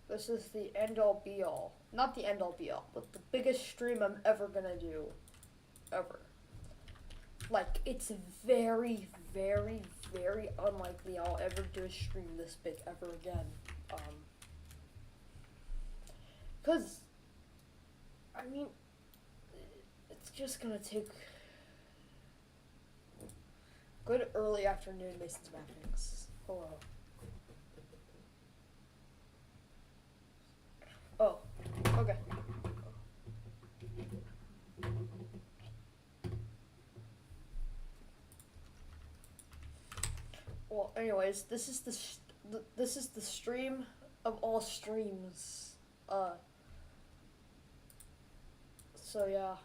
This is the end all be all. Not the end all be all, but the biggest stream I'm ever gonna do. Ever. Like, it's very, very, very unlikely I'll ever do a stream this big ever again. Because, I mean, it's just gonna take good early afternoon Mason's Mappings. Hello. Oh, okay. Well, anyways, this is the stream of all streams. So yeah.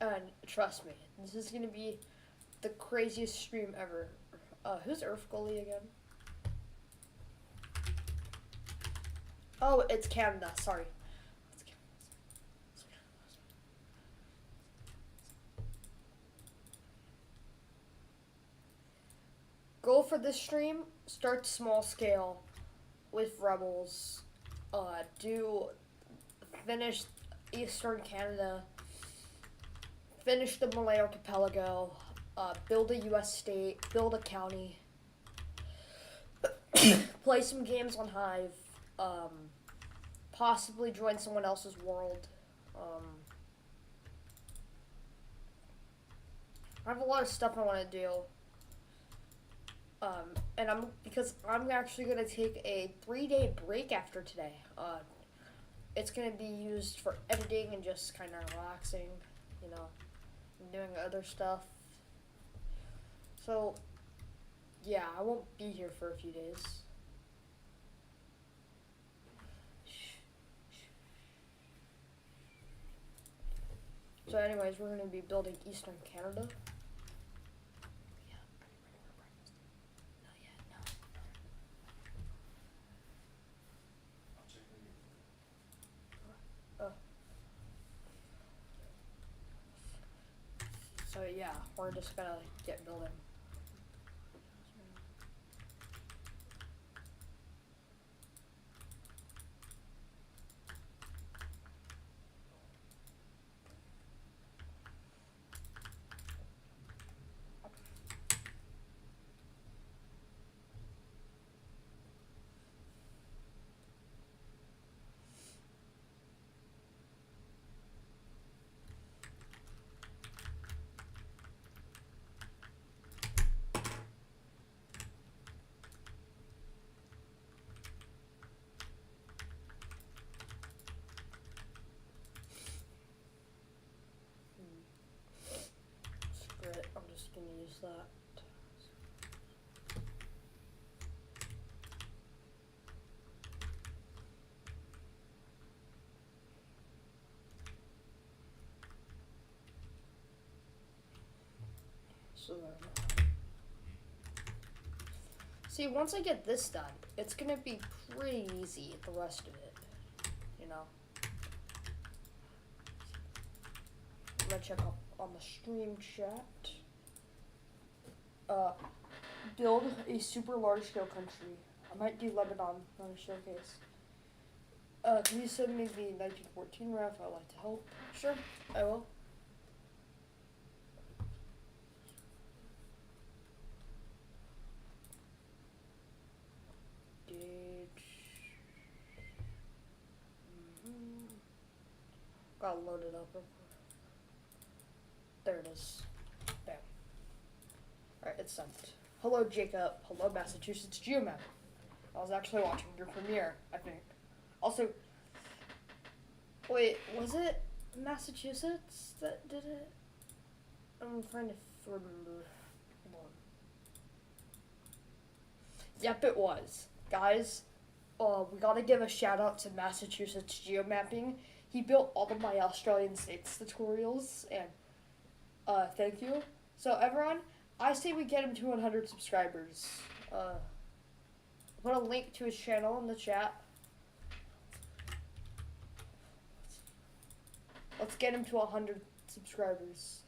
And trust me, this is gonna be the craziest stream ever. Who's Earth Goalie again? Oh, it's Canada. Sorry. Goal for this stream: start small scale with Rebels. Do finish Eastern Canada. Finish the Malay Archipelago. Build a U.S. state. Build a county. Play some games on Hive. Possibly join someone else's world. I have a lot of stuff I want to do. And I'm actually gonna take a 3-day break after today. It's gonna be used for editing and just kind of relaxing, and doing other stuff. So, yeah, I won't be here for a few days. So anyways, we're going to be building Eastern Canada. So yeah, we're just going to get building. I'm just gonna use that. So see, once I get this done, it's gonna be pretty easy, the rest of it, I'm gonna check up on the stream chat. Build a super large scale country. I might do Lebanon on a showcase. Can you send me the 1914 ref? I'd like to help. Sure, I will. Gotta load it up real quick. There it is. Bam. Alright, it's sent. Hello, Jacob. Hello, Massachusetts Geomap. I was actually watching your premiere, I think. Also, wait, was it Massachusetts that did it? I'm trying to remember. Hold on. Yep, it was. Guys, we gotta give a shout out to Massachusetts Geomapping. He built all of my Australian states tutorials, and thank you. So everyone, I say we get him to 100 subscribers. Put a link to his channel in the chat. Let's get him to 100 subscribers.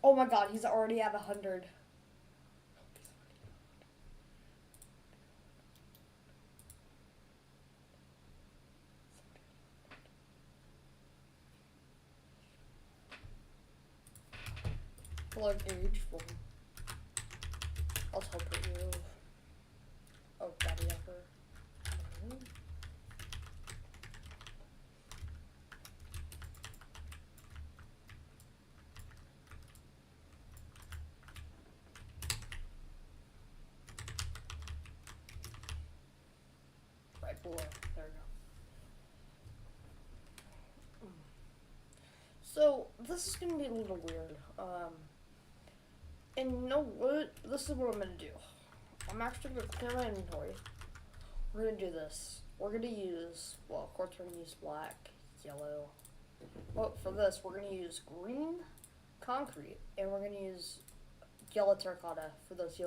Oh my god, he's already at 100. Like age one. I'll teleport you. Oh, daddy ever. Right below. There we go. So this is gonna be a little weird. And you know what? This is what I'm gonna do. I'm actually gonna clear my inventory. We're gonna do this. We're gonna use, well, of course we're gonna use black, yellow. Well, for this, we're gonna use green concrete, and we're gonna use yellow terracotta for those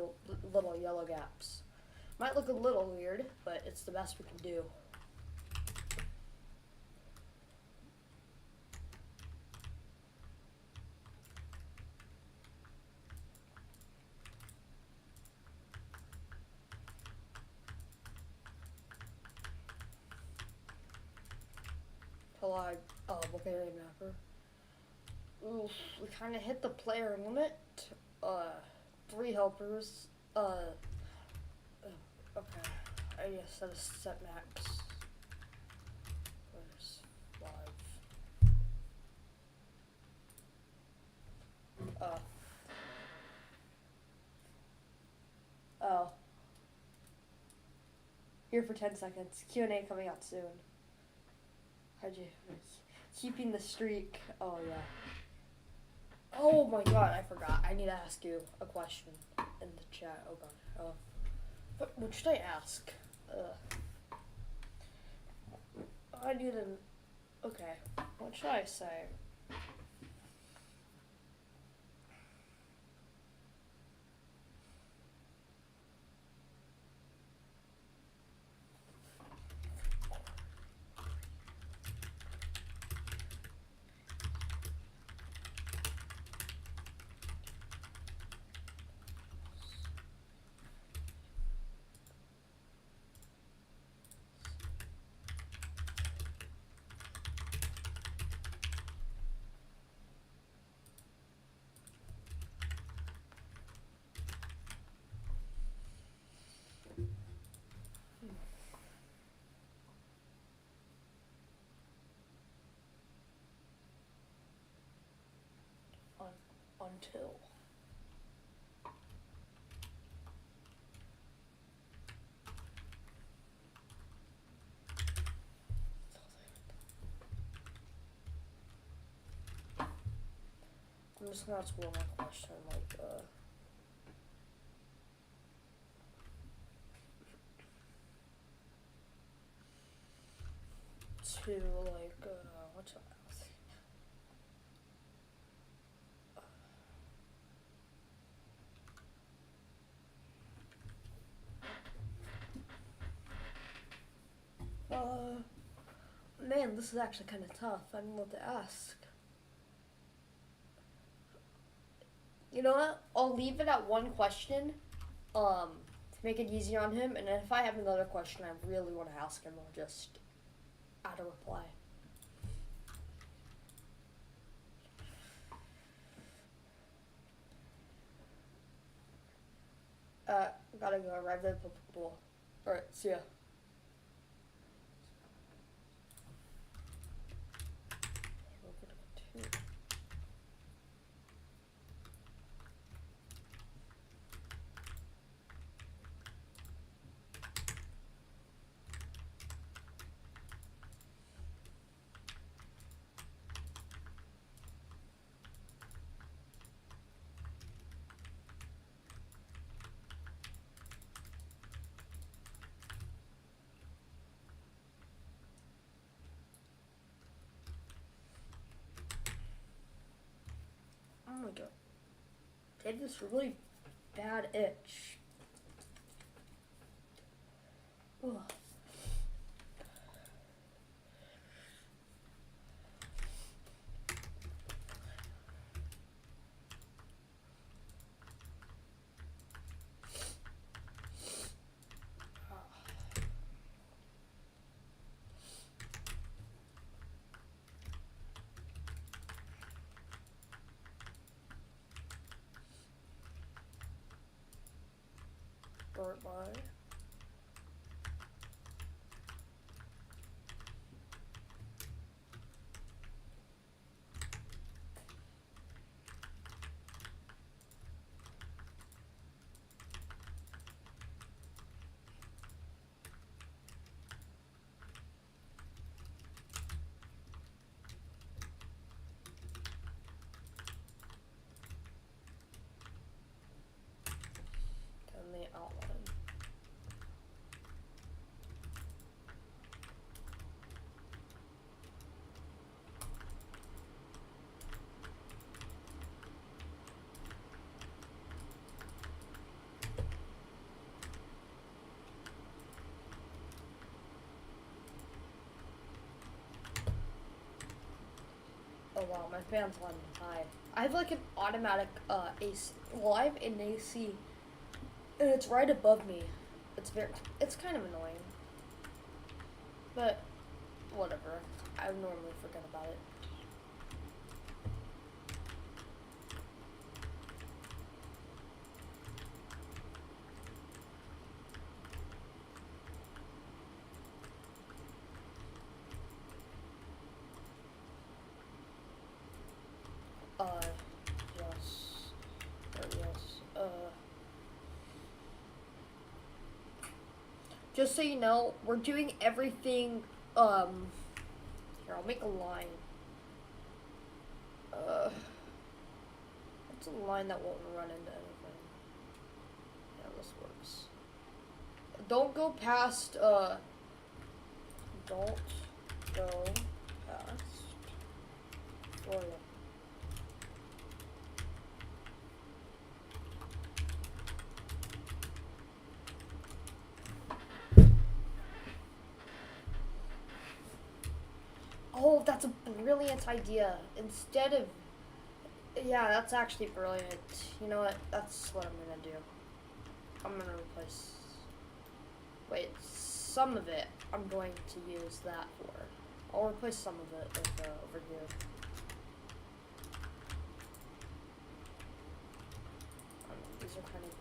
little yellow gaps. Might look a little weird, but it's the best we can do. Bulgarian mapper. Oof, we kind of hit the player limit. 3 helpers. Okay. I guess set a set max. Where's 5? Oh. Here for 10 seconds. Q&A coming out soon. How'd you... Keeping the streak. Oh, yeah. Oh my god, I forgot. I need to ask you a question in the chat. Oh god. What should I ask? I need an... Okay. What should I say? Until. I'm just gonna ask one more question, like, to, like, what's that? Man, this is actually kind of tough. I don't know what to ask. You know what? I'll leave it at one question, to make it easier on him. And then if I have another question I really want to ask him, I'll just add a reply. Gotta go. Arrive at the pool. Alright, see ya. Oh my god. Did this really bad itch. Ugh. Burnt by. And the outline. Oh wow, my fan's on high. I have like an automatic AC. Well, I have an AC, and it's right above me. It's kind of annoying, but whatever. I normally forget about it. Yes. Yes. Just so you know, we're doing everything, here, I'll make a line. It's a line that won't run into anything. Yeah, this works. Don't go past, don't go past Florida. Oh, that's a brilliant idea. Instead of, yeah, that's actually brilliant. You know what? That's what I'm gonna do. I'm gonna replace, wait, some of it I'm going to use that for. I'll replace some of it with, over here. These are kind of,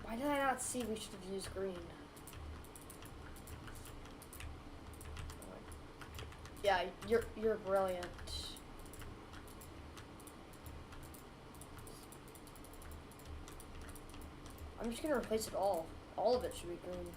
why did I not see we should have used green? Yeah, you're brilliant. I'm just gonna replace it all. All of it should be green.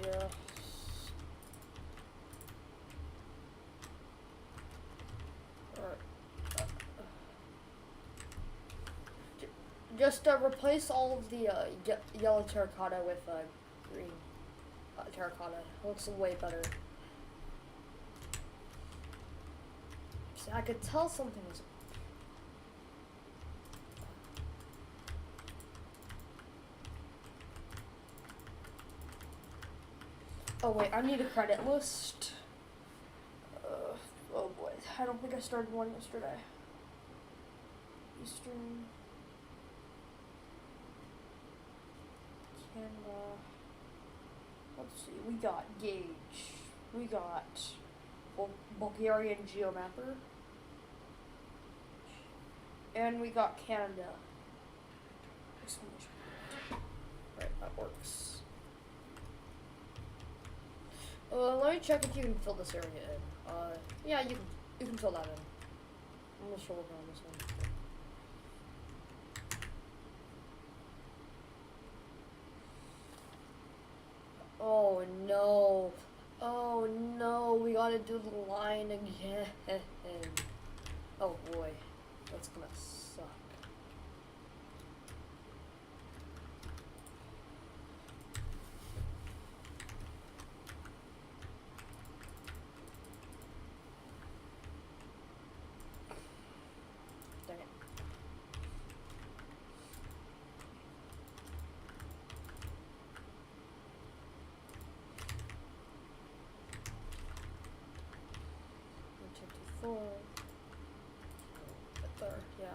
Yeah. Just replace all of the yellow terracotta with green terracotta. It looks way better. See, I could tell something was. Oh wait, I need a credit list. Oh boy, I don't think I started one yesterday. Eastern Canada. Let's see, we got Gauge. We got Bulgarian Geomapper. And we got Canada. Exclamation point. Right, that works. Let me check if you can fill this area in. Yeah, you can fill that in. I'm gonna show on this one. Oh no. Oh Oh no, we gotta do the line again. Oh boy, that's gonna suck. Dang it. Four. Right there, yeah.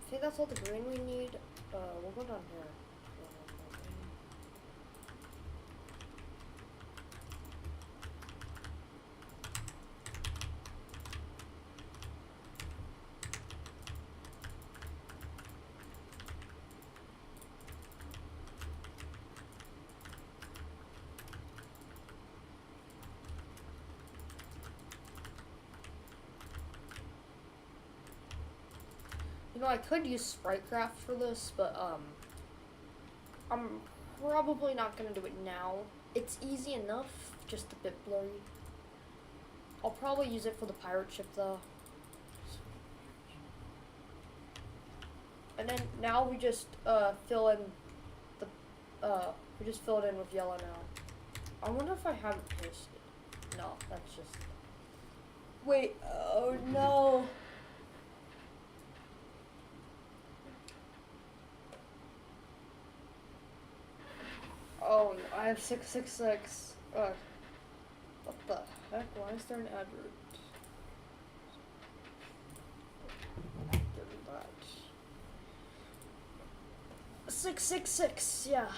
I think that's all the green we need. We'll go down here. You know, I could use SpriteCraft for this, but I'm probably not gonna do it now. It's easy enough, just a bit blurry. I'll probably use it for the pirate ship though. And then now we just fill in the we just fill it in with yellow now. I wonder if I haven't pasted. No, that's just. Wait, oh no. Oh, I have 666. What the heck? Why is there an advert? Give me that. 666, yeah.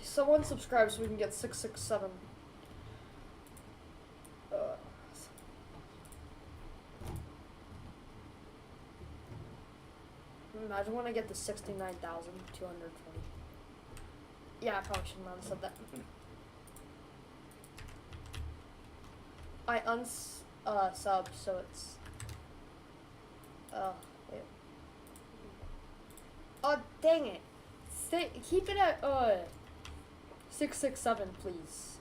Someone subscribe so we can get 667. Imagine when I get the 69,220. Yeah, I probably shouldn't have said that. I sub, so it's. Wait. Oh, dang it. Keep it at 667, please.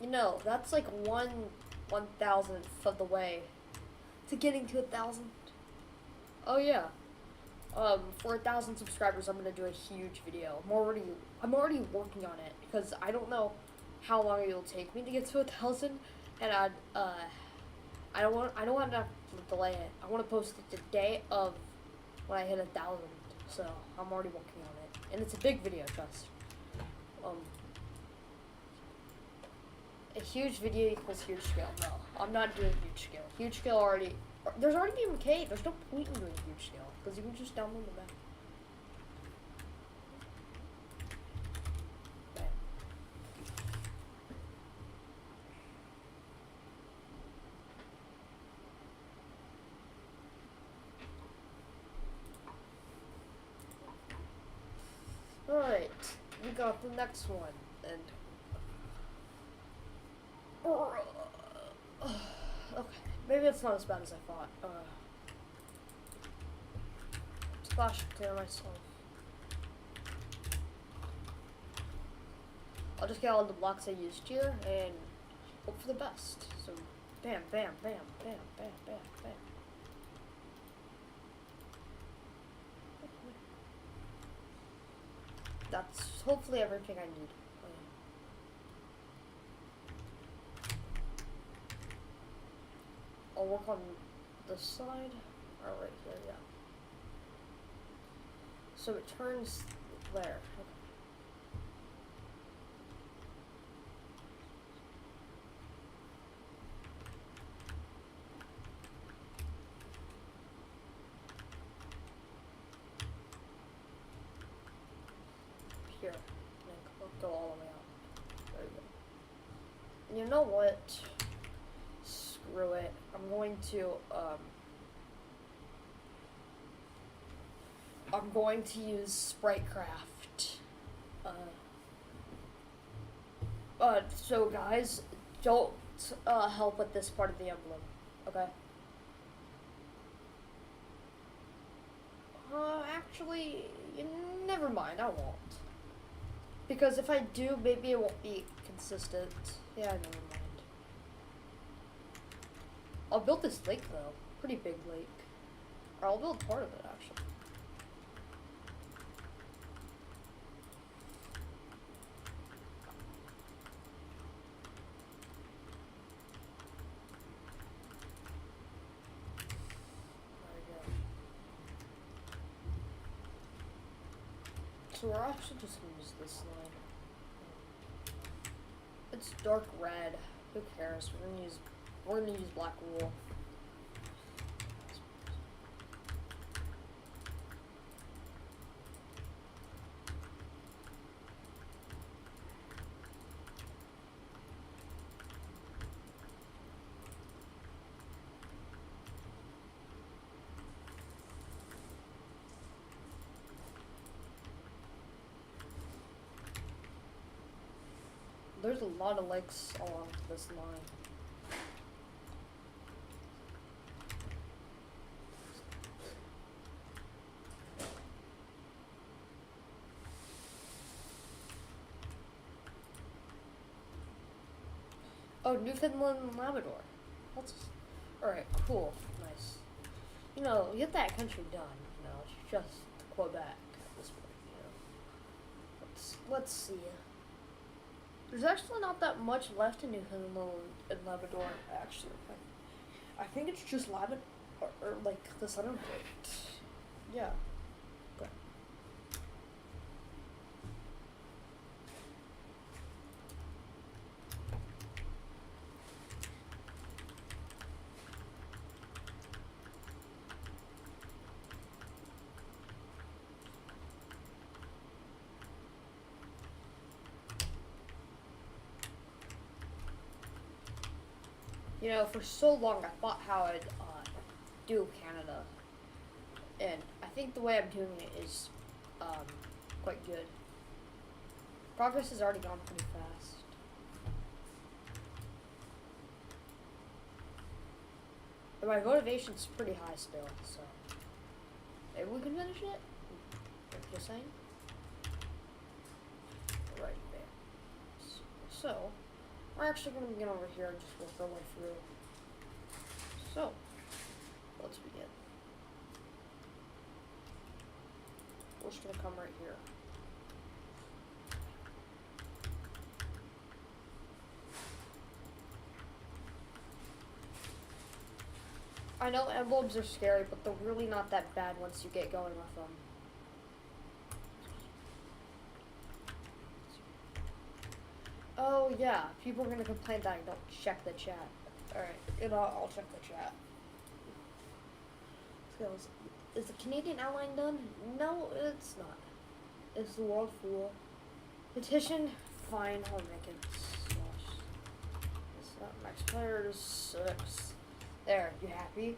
You know, that's like 1/1000th of the way to getting to 1,000. Oh yeah. For 1,000 subscribers, I'm gonna do a huge video. I'm already working on it because I don't know how long it'll take me to get to 1,000, and I don't want to delay it. I want to post it the day of when I hit 1,000. So I'm already working on it, and it's a big video, trust. A huge video equals huge scale. No, I'm not doing huge scale. Huge scale already. There's already BMK. There's no point in doing huge scale because you can just download the map. Alright, we got the next one, and okay, maybe it's not as bad as I thought. Splash clear myself. I'll just get all the blocks I used here and hope for the best. So, bam, bam, bam, bam, bam, bam, bam. That's hopefully everything I need. work on this side. Oh, right here, yeah. So it turns there. Okay. Here. Go all the way out. There you go. You know what? Screw it. I'm going to use Spritecraft. So guys, don't help with this part of the emblem, okay? Actually, never mind, I won't. Because if I do, maybe it won't be consistent. Yeah, never mind. I'll build this lake though, pretty big lake. Or I'll build part of it actually. So we're actually just gonna use this line. It's dark red. Who cares? We're gonna use black wool. There's a lot of lakes along this line. Oh, Newfoundland and Labrador. That's alright, cool, nice. You know, get that country done. You know, it's just Quebec at this point. You know, let's see. There's actually not that much left in Newfoundland and Labrador, actually. I think it's just Labrador, or like the southern part. Yeah. Okay. You know, for so long I thought how I'd do Canada, and I think the way I'm doing it is quite good. Progress has already gone pretty fast. And my motivation's pretty high still, so maybe we can finish it? Just saying? Right there. So, we're actually going to get over here and just work our way through. So, let's begin. We're just going to come right here. I know emblems are scary, but they're really not that bad once you get going with them. Oh yeah, people are gonna complain that I don't check the chat. Alright, you know, I'll check the chat. So, is the Canadian outline done? No, it's not. It's the World Fool. Petition, fine, I'll make it. It's not max players 6. There, you happy?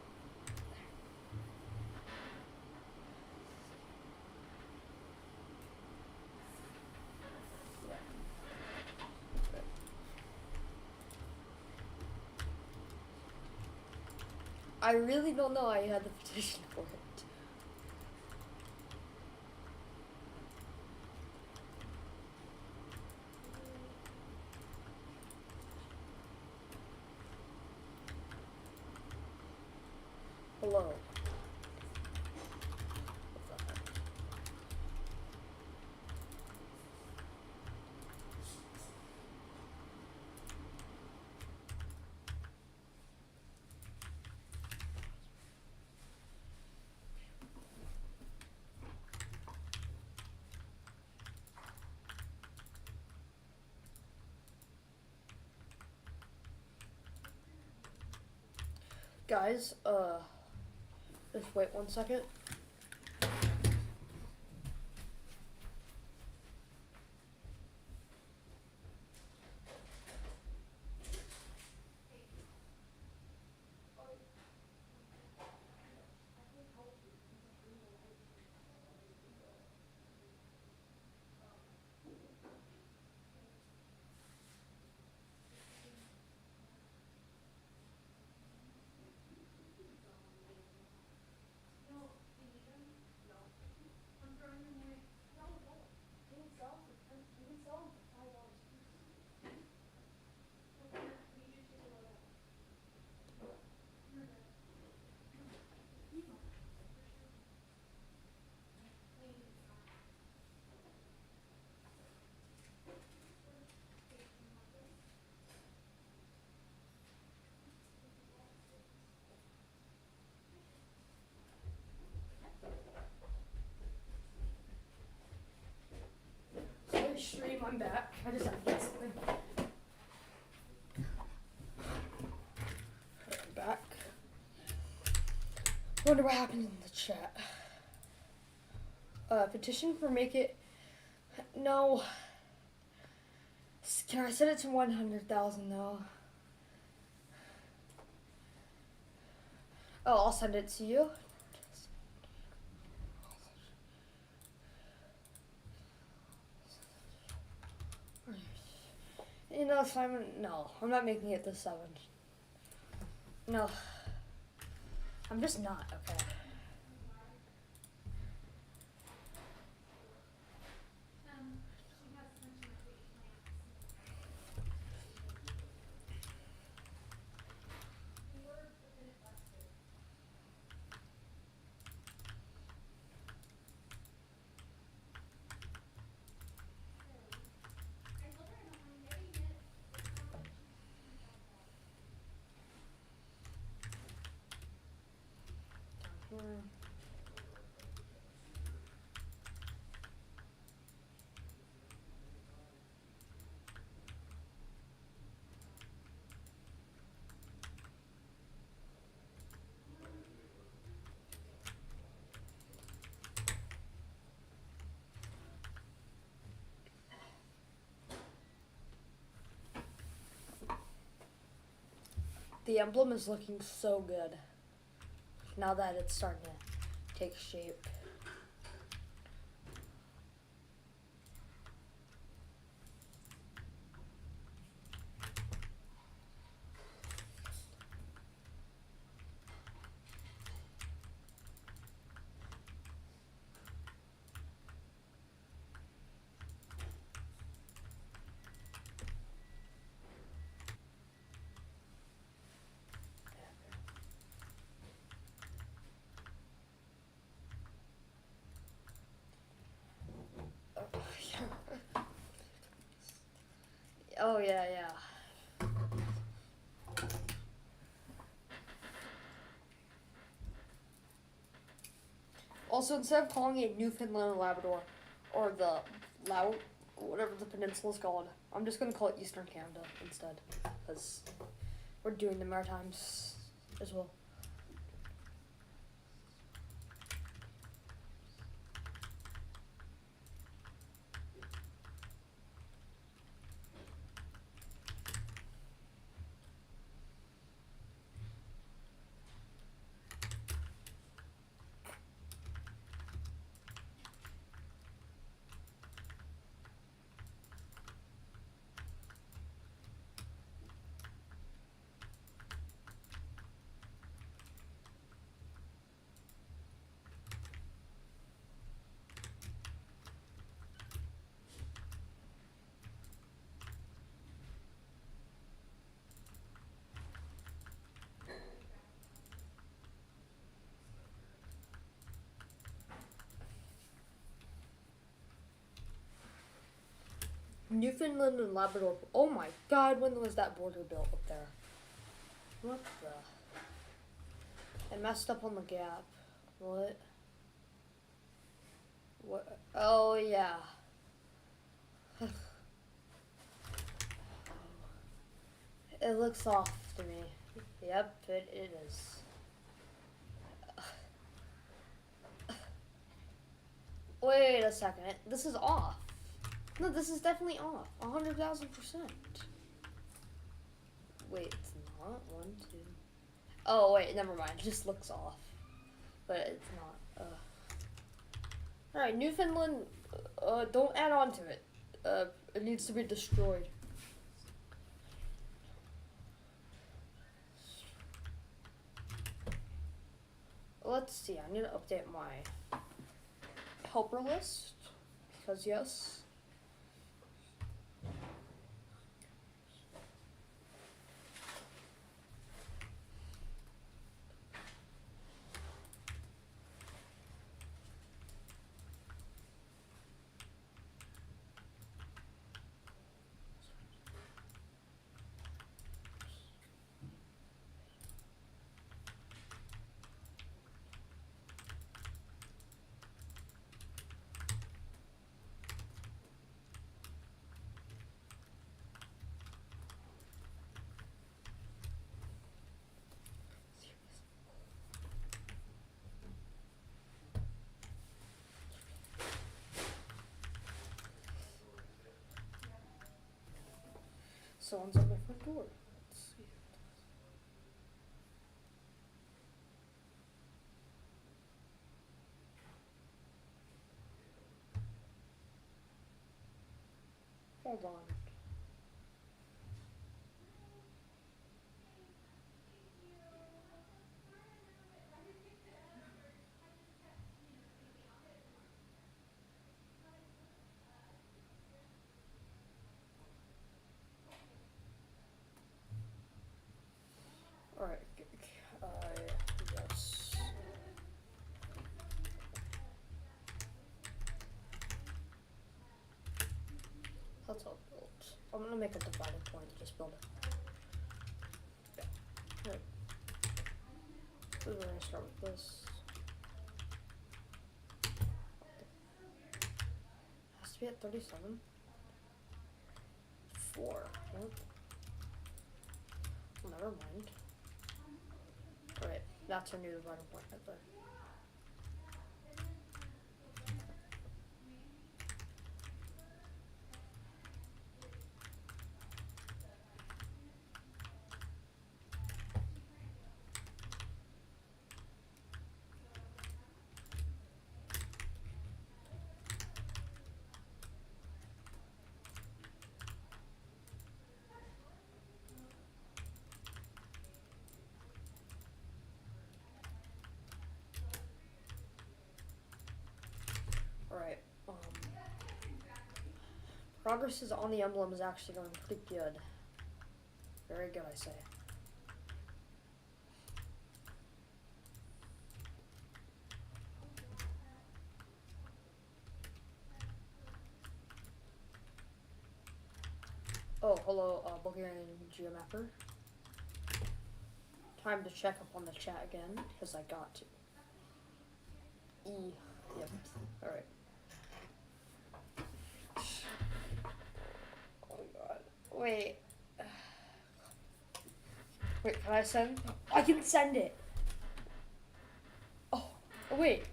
I really don't know how you had the petition for it. Hello. Guys, just wait 1 second. Sorry, stream, I'm back. I just have to get something. I'm back. Wonder what happened in the chat. Petition for make it. No. Can I set it to 100,000 though? Oh, I'll send it to you. You know, Simon, no, I'm not making it to 7. No. I'm just not, okay. The emblem is looking so good now that it's starting to take shape. Oh yeah, yeah. Also, instead of calling it Newfoundland and Labrador, or the whatever the peninsula is called, I'm just gonna call it Eastern Canada instead, because we're doing the Maritimes as well. Newfoundland and Labrador. Oh my God! When was that border built up there? What the? I messed up on the gap. What? What? Oh yeah. It looks off to me. Yep, it is. Wait a second. This is off. No, this is definitely off. 100,000%. Wait, it's not. 1, 2. Oh, wait, never mind. It just looks off. But it's not. Alright, Newfoundland, don't add on to it. It needs to be destroyed. Let's see, I need to update my helper list. Because yes. Someone's at my front door. Let's see. Hold on. Alright. Yes. That's all built. I'm gonna make a dividing point to just build it. Yeah. Right. We're gonna start with this. Has to be at 37. 4. Nope. Never mind. Alright, that's our new dividing point right there. Alright, progress is on the emblem is actually going pretty good. Very good, I say. Oh, hello, Bulgarian Geomapper. Time to check up on the chat again, because I got to. Yep, alright. Oh god. Wait. Wait, can I send? I can send it! Oh, wait.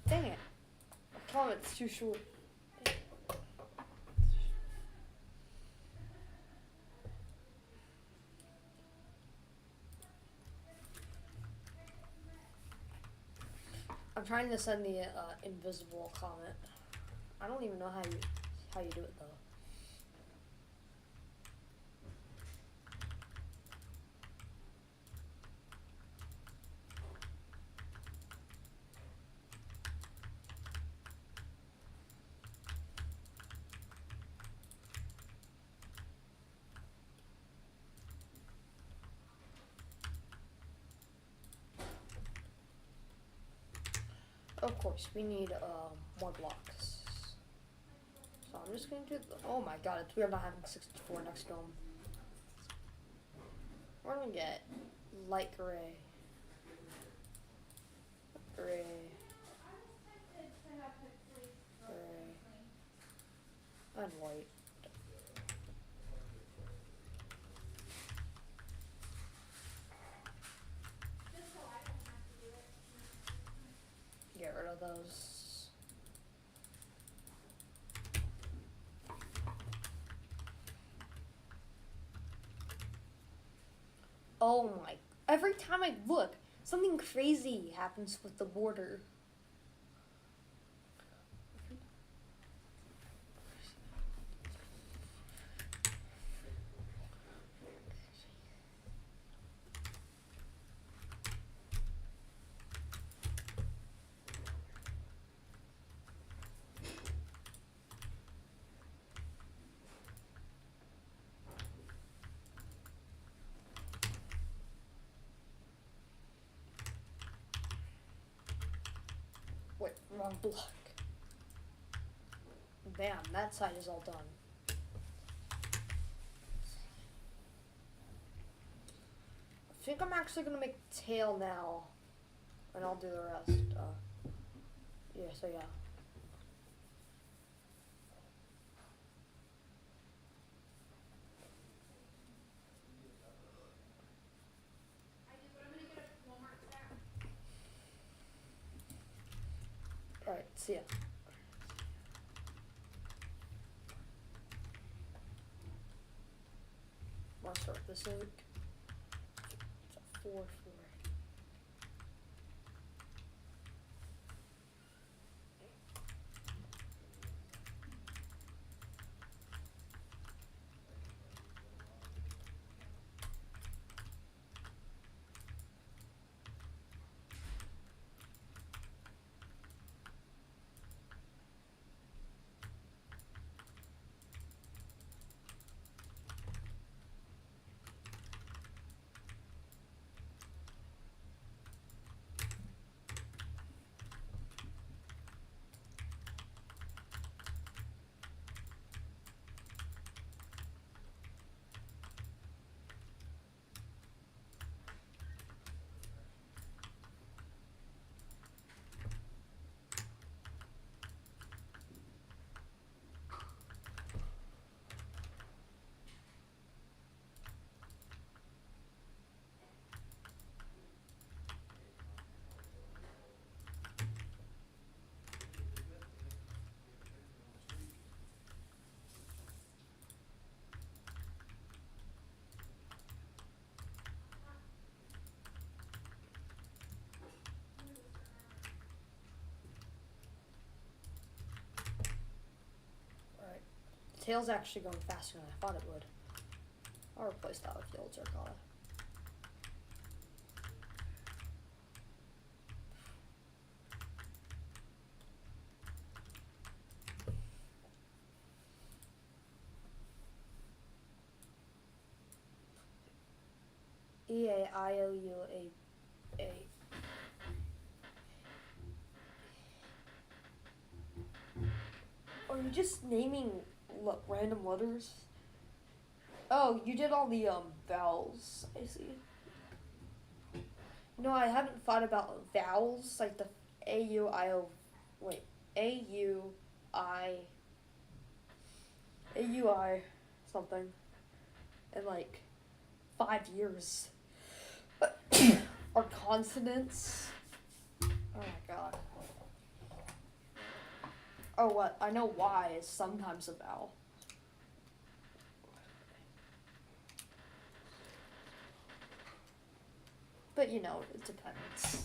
Dang it. The comment's too short. I'm trying to send the invisible comment. I don't even know how you do it though. Of course, we need more blocks. So I'm just gonna do oh my god, it's weird not having 64 next dome. We're gonna get light gray. Gray. Gray. And white. Get rid of those. Oh my. Every time I look, something crazy happens with the border. Wait, wrong block. Bam, that side is all done. I think I'm actually gonna make tail now, and I'll do the rest. Yeah, so yeah. Alright, see ya. Wanna start with this loop? It's a 4-4. Alright. The tail's actually going faster than I thought it would. I'll replace that with the old Zerkata. E-A-I-O-U-A-A. Are you just naming random letters? Oh, you did all the vowels. I see. No, I haven't thought about vowels like the A-U-I-O. Wait, A-U-I. A-U-I something. In like 5 years. Or consonants. Oh my god. Oh, what? I know Y is sometimes a vowel. But you know, it depends.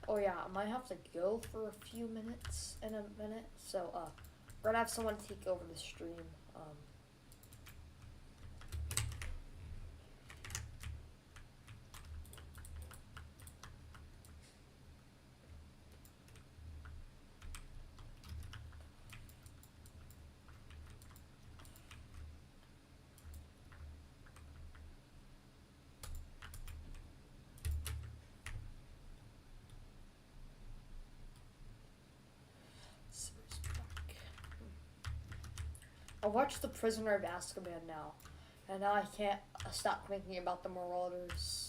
Oh yeah, I might have to go for a few minutes in a minute. So we're gonna have someone take over the stream. I watched The Prisoner of Azkaban now, and now I can't stop thinking about the Marauders.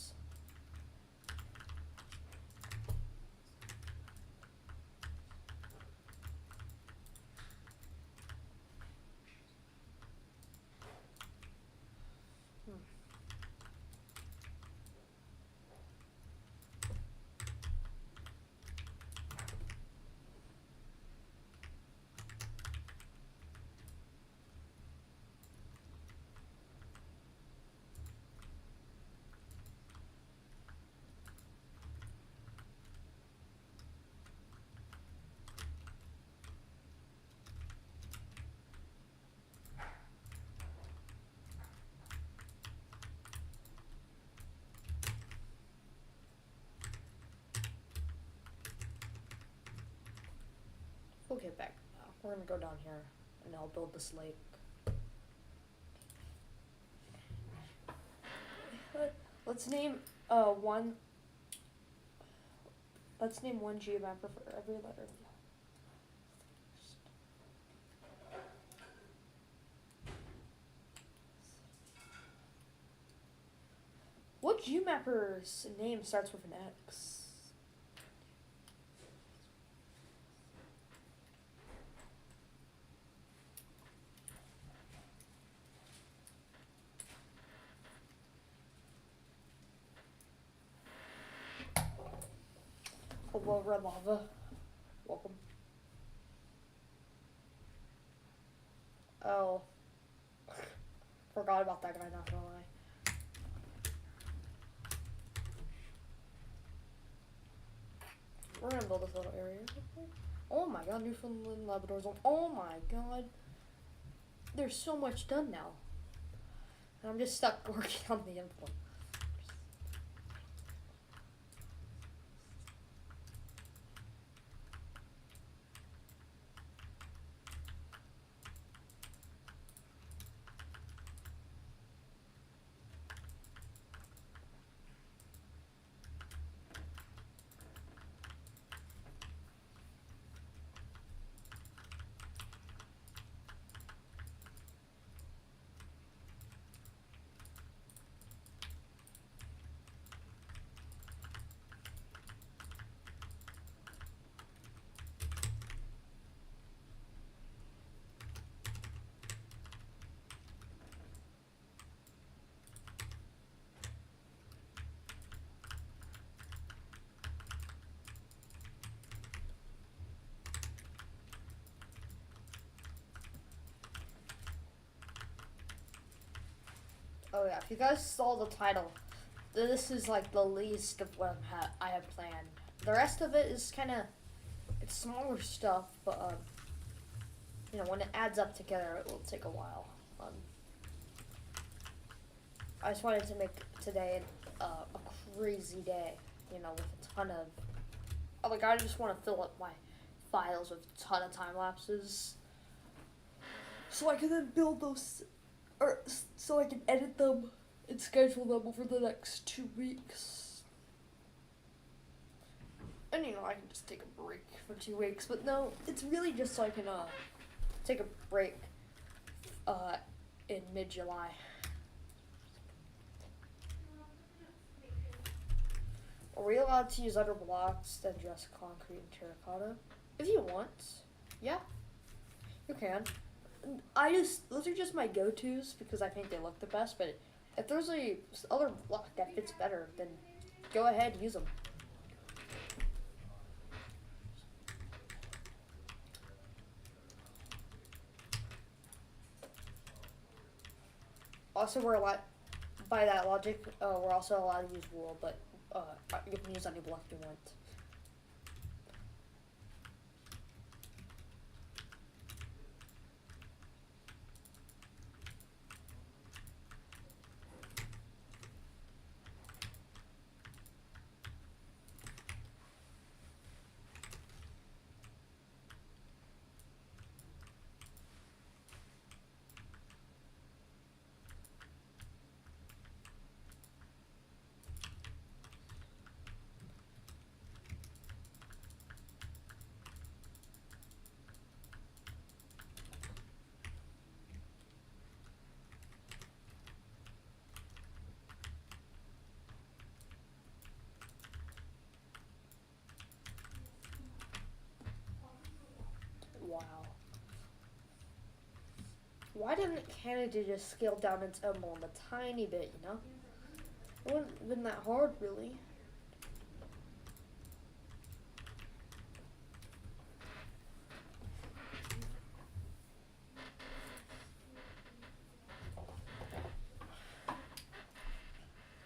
We'll get back now. We're gonna go down here, and I'll build this lake. Let's name one. Let's name one geomapper for every letter. What geomapper's name starts with an X? Hello, Red Lava. Welcome. Oh. Forgot about that guy, not gonna lie. We're gonna build this little area. Oh my god, Newfoundland Labrador's on. Oh my god. There's so much done now. And I'm just stuck working on the import. Oh yeah, if you guys saw the title, this is like the least of what I have planned. The rest of it is kind of, it's smaller stuff, but you know, when it adds up together, it will take a while. I just wanted to make today a crazy day, you know, with a ton of, like I just want to fill up my files with a ton of time lapses, so I can then build those, or so I can edit them and schedule them over the next 2 weeks. And you know, I can just take a break for 2 weeks, but no, it's really just so I can take a break in mid-July. Are we allowed to use other blocks than just concrete and terracotta? If you want, yeah, you can. Those are just my go-tos because I think they look the best, but if there's a other block that fits better, then go ahead, use them. Also, we're allowed, by that logic, we're also allowed to use wool, but you can use any block you want. Why didn't Canada just scale down its emblem a tiny bit, you know? It wouldn't have been that hard, really.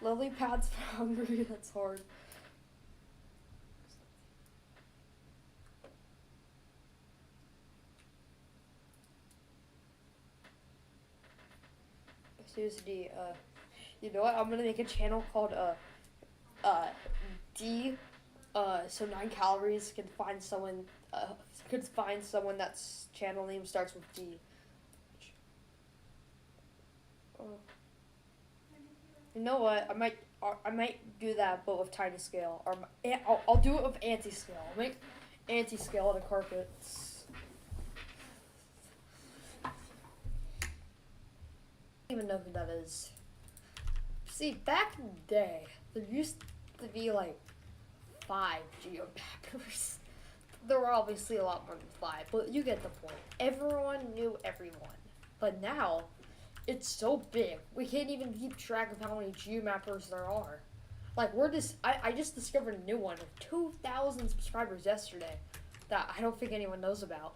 Lily pads for hungry, that's hard. Seriously, you know what? I'm gonna make a channel called D. So 9 calories can find someone. Could find someone that's channel name starts with D. You know what? I might do that, but with tiny scale. Or I'll do it with anti scale. I'll make anti scale on the carpets. I don't even know who that is. See, back in the day, there used to be like 5 geobackers. There were obviously a lot more than 5, but you get the point. Everyone knew everyone. But now, it's so big, we can't even keep track of how many geomappers there are. Like, I just discovered a new one of 2,000 subscribers yesterday that I don't think anyone knows about.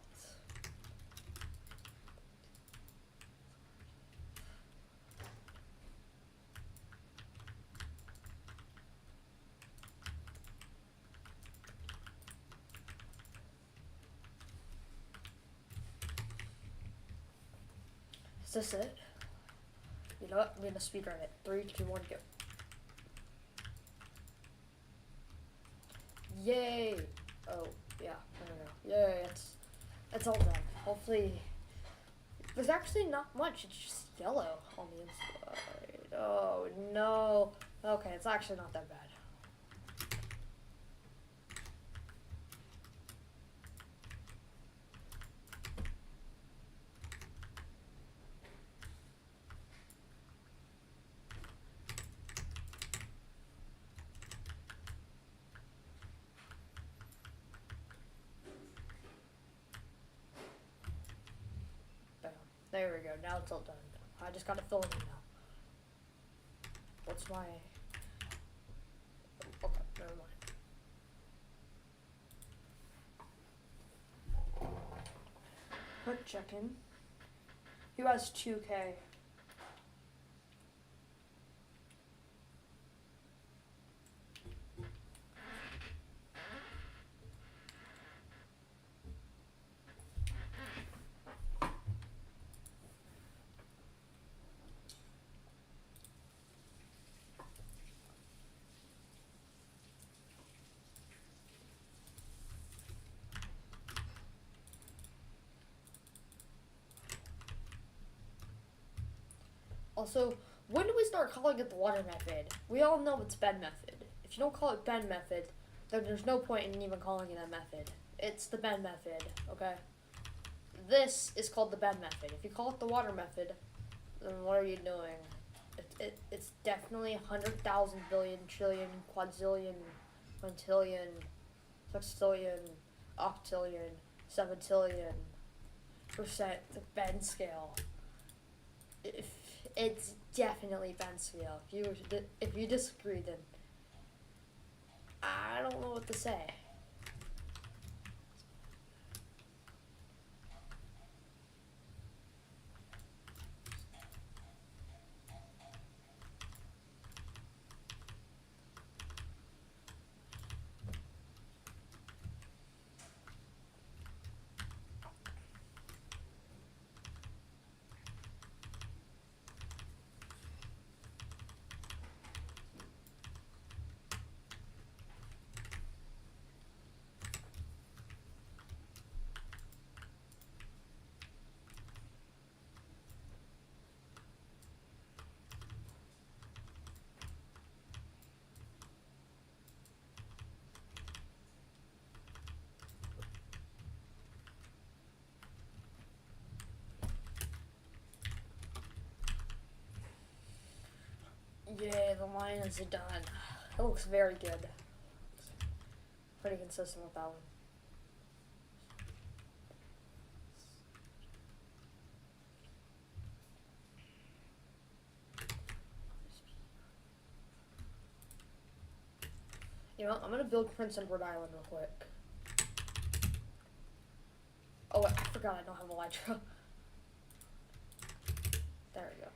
Is this it? You know what? I'm gonna speedrun it. 3, 2, 1, go. Yay! Oh, yeah. No. Yay, it's all done. Hopefully, there's actually not much. It's just yellow on the inside. Oh, no. Okay, it's actually not that bad. There we go. Now it's all done. I just gotta fill it in now. What's my... Okay, never mind. Quick check-in. Who has 2K? Also, when do we start calling it the water method? We all know it's Ben method. If you don't call it Ben method, then there's no point in even calling it a method. It's the Ben method, okay? This is called the Ben method. If you call it the water method, then what are you doing? It's definitely 100,000 billion, trillion, quadrillion, quintillion, sextillion, octillion, septillion percent the Ben scale. It's definitely Ben scale. If you disagree, then I don't know what to say. Yeah, the line is done. It looks very good. Pretty consistent with that one. You know, I'm gonna build Prince Edward Island real quick. Oh, wait, I forgot I don't have Elytra. There we go.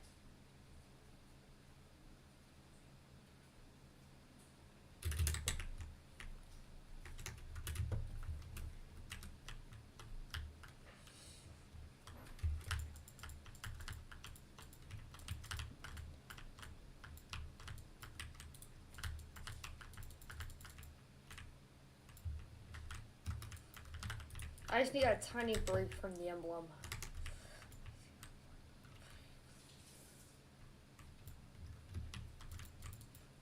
I just need a tiny break from the emblem.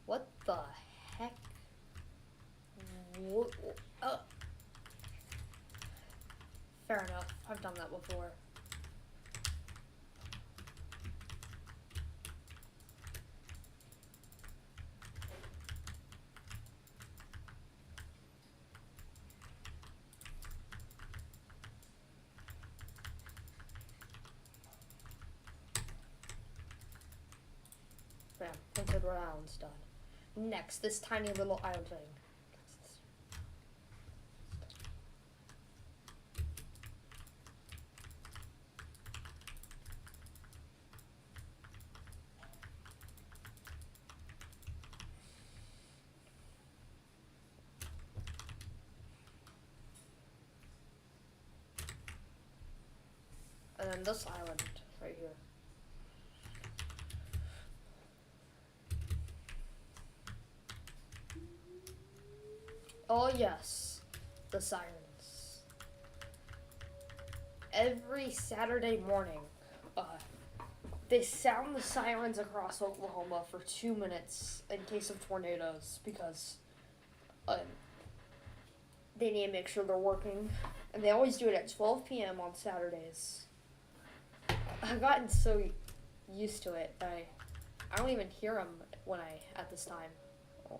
What the heck? Fair enough. I've done that before. Bam. Prince Edward Island's done. Next, this tiny little island thing. And then this island right here. Oh yes, the sirens. Every Saturday morning, they sound the sirens across Oklahoma for 2 minutes in case of tornadoes because they need to make sure they're working. And they always do it at 12 p.m. on Saturdays. I've gotten so used to it that I don't even hear them at this time. Oh.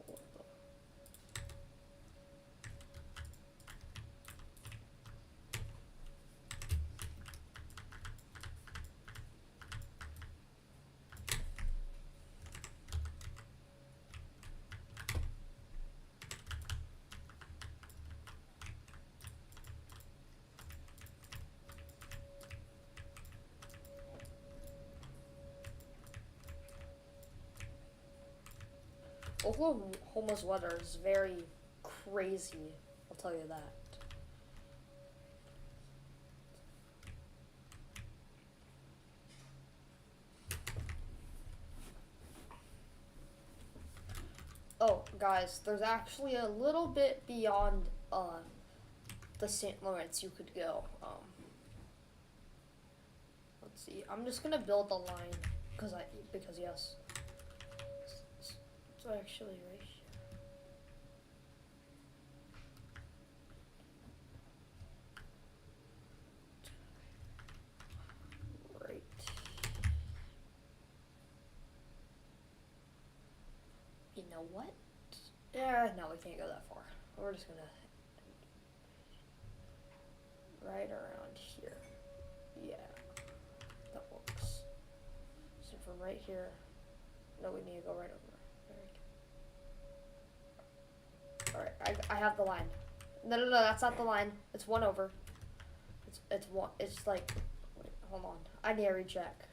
Oklahoma's weather is very crazy, I'll tell you that. Oh, guys, there's actually a little bit beyond the St. Lawrence you could go. Let's see. I'm just gonna build the line because yes. It's actually right here. Right. You know what? Yeah, no, we can't go that far. We're just gonna right around here. Yeah, that works. So from right here, no, we need to go right over. Alright, I have the line. No, that's not the line. It's one over. It's one. It's like, wait, hold on. I need to recheck.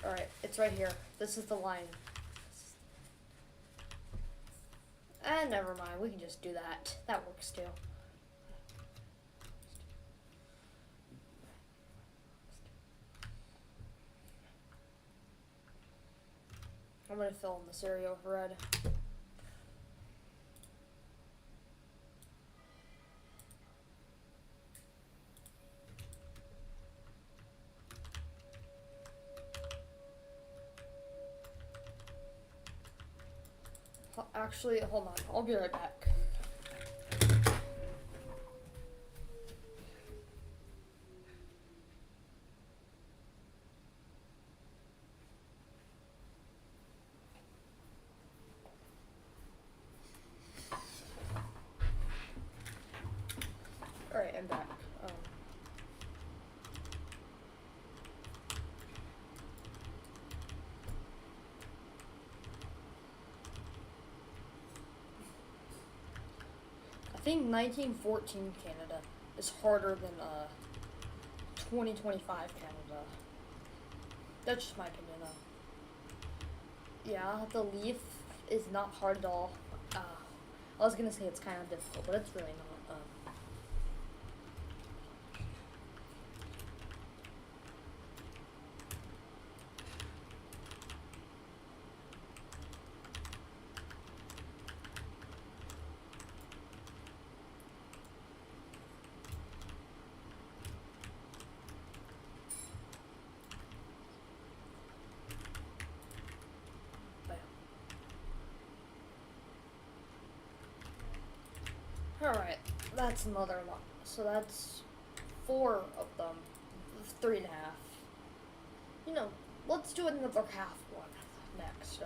Alright, it's right here. This is the line. And never mind. We can just do that. That works too. I'm gonna fill in this area with red. Actually, hold on. I'll be right back. Alright, I'm back. think 1914 Canada is harder than 2025 Canada. That's just my opinion. Yeah, the leaf is not hard at all. I was gonna say it's kind of difficult, but it's really not. Alright, that's another one. So that's 4 of them. 3.5. You know, let's do another half one next.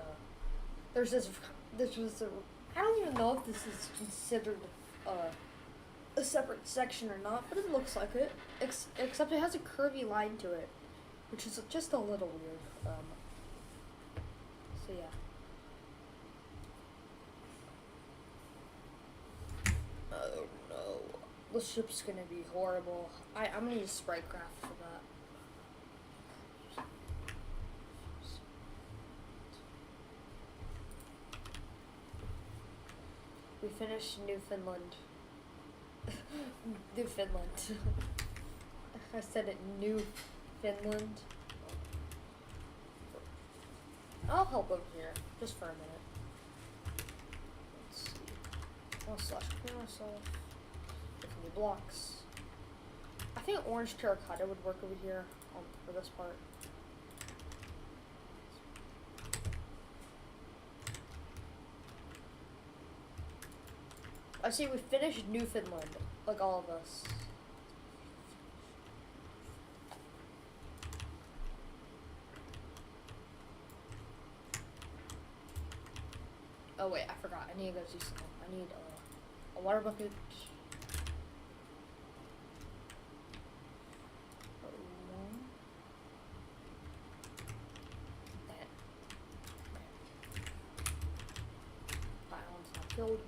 There's this. This was a. I don't even know if this is considered a separate section or not, but it looks like it. Except it has a curvy line to it, which is just a little weird. So yeah. Oh no, the ship's gonna be horrible. I'm gonna use Spritecraft for that. We finished Newfoundland. Newfoundland. I said it, Newfoundland. I'll help over here, just for a minute. Let's see. I'll slash clear myself. Get some new blocks. I think orange terracotta would work over here for this part. I see we finished Newfoundland, like all of us. Oh wait, I forgot. I need to go do something. I need a water bucket. Island's not filled.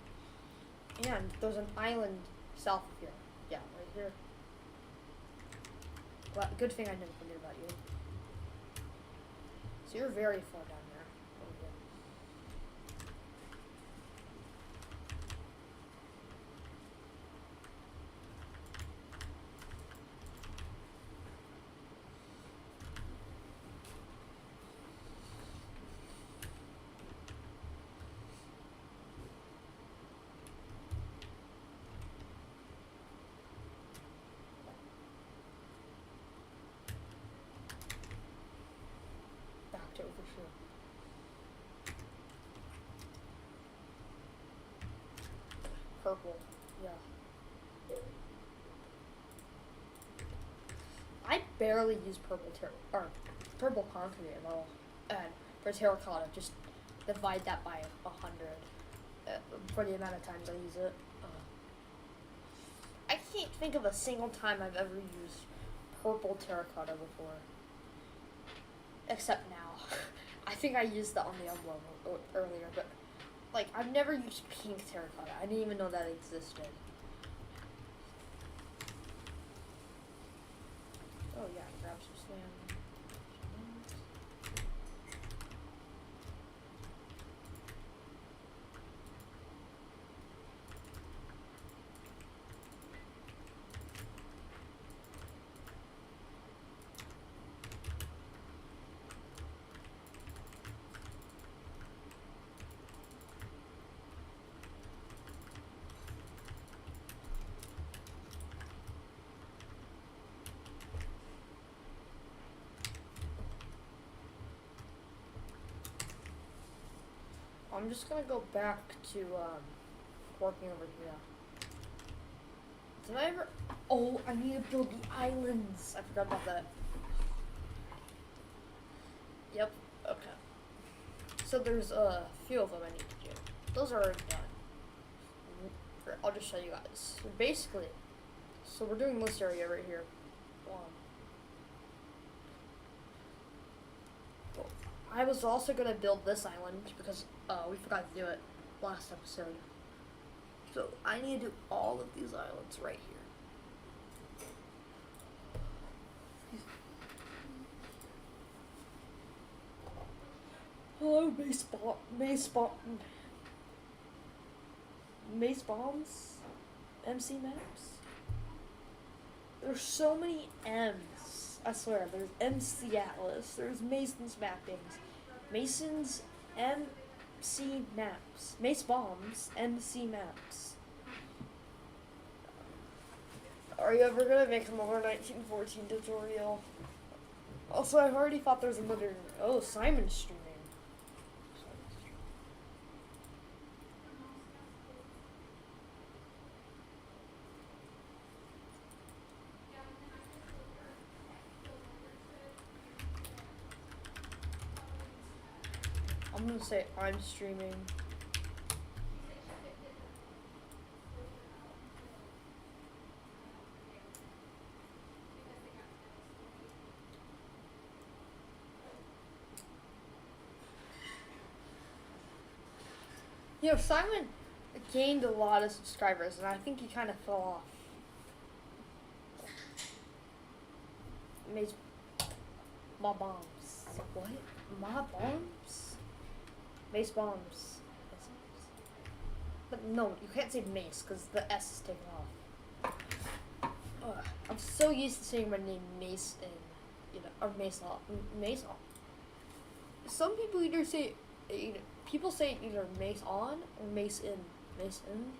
And there's an island south of here. Yeah, right here. Well, good thing I never forget about you. So you're very far down there. Over here. Back to over here. Purple, yeah. I barely use purple concrete at all. And for terracotta, just divide that by 100 for the amount of times I use it. I can't think of a single time I've ever used purple terracotta before. Except now. I think I used that on the emblem earlier, but like I've never used pink terracotta. I didn't even know that existed. Oh yeah, grab some sand. I'm just gonna go back to working over here. Did I ever? Oh, I need to build the islands. I forgot about that. Yep. Okay. So there's a few of them I need to do. Those are already done. I'll just show you guys. So basically, so we're doing this area right here. I was also gonna build this island because we forgot to do it last episode. So I need to do all of these islands right here. Hello, Mace bombs, MC maps. There's so many M's. I swear, there's MC Atlas. There's Mason's mappings, Mason's MC maps, Mace bombs, MC maps. Are you ever gonna make another 1914 tutorial? Also, I've already thought there's another. Oh, Simon's streaming. I'm gonna say I'm streaming. You know, Simon gained a lot of subscribers, and I think he kind of fell off. Mace, my bombs. What? My bombs? Mace bombs. But no, you can't say mace because the S is taken off. Ugh, I'm so used to saying my name Mason, you know, or Mason. Mason. Some people either say, people say either Mace on or Mason. Mason.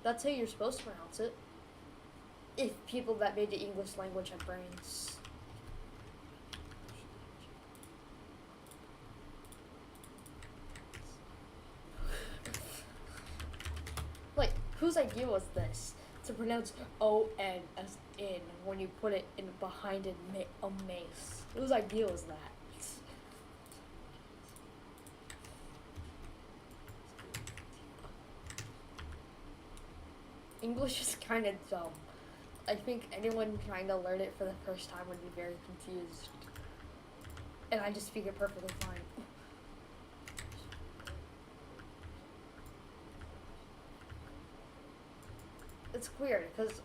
That's how you're supposed to pronounce it. If people that made the English language have brains. Like, whose idea was this? To pronounce O-N as in when you put it in behind a mace. Whose idea was that? English is kind of dumb. I think anyone trying to learn it for the first time would be very confused. And I just speak it perfectly fine. It's weird because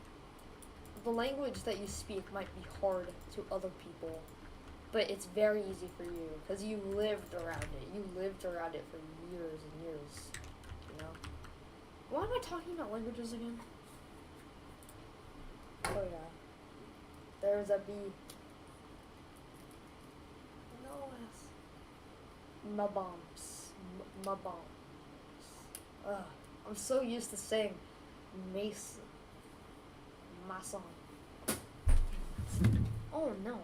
the language that you speak might be hard to other people, but it's very easy for you because you lived around it. You lived around it for years and years, you know? Why am I talking about languages again? Oh yeah. There's a B. No S. My bombs. My bombs. Ugh. I'm so used to saying Mason. Mason. Oh no. Ow.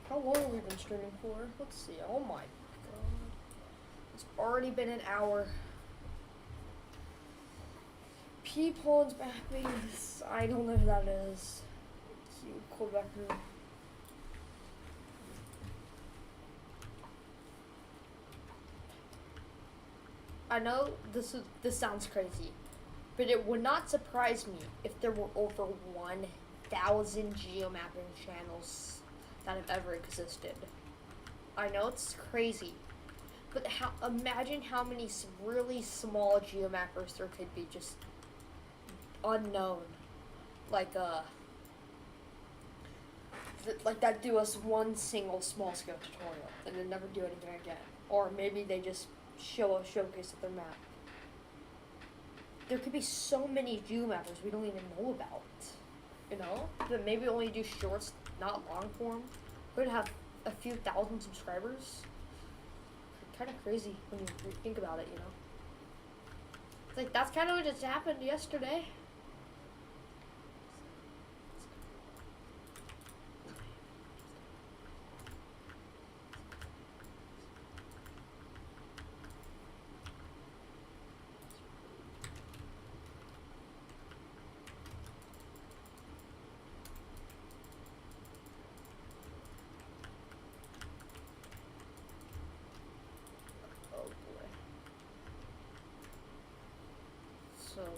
How long have we been streaming for? Let's see. Oh my god. It's already been an hour. P-Poland's back, please. I don't know who that is. Cute Quebecer. I know this sounds crazy, but it would not surprise me if there were over 1,000 geomapping channels that have ever existed. I know it's crazy, but imagine how many really small geomappers there could be, just unknown, like that do us one single small scale tutorial and then never do anything again, or maybe they just show a showcase of their map. There could be so many geomappers we don't even know about, you know, that maybe only do shorts, not long form. Could have a few thousand subscribers. Kind of crazy when you think about it, you know. It's like that's kind of what just happened yesterday. So then,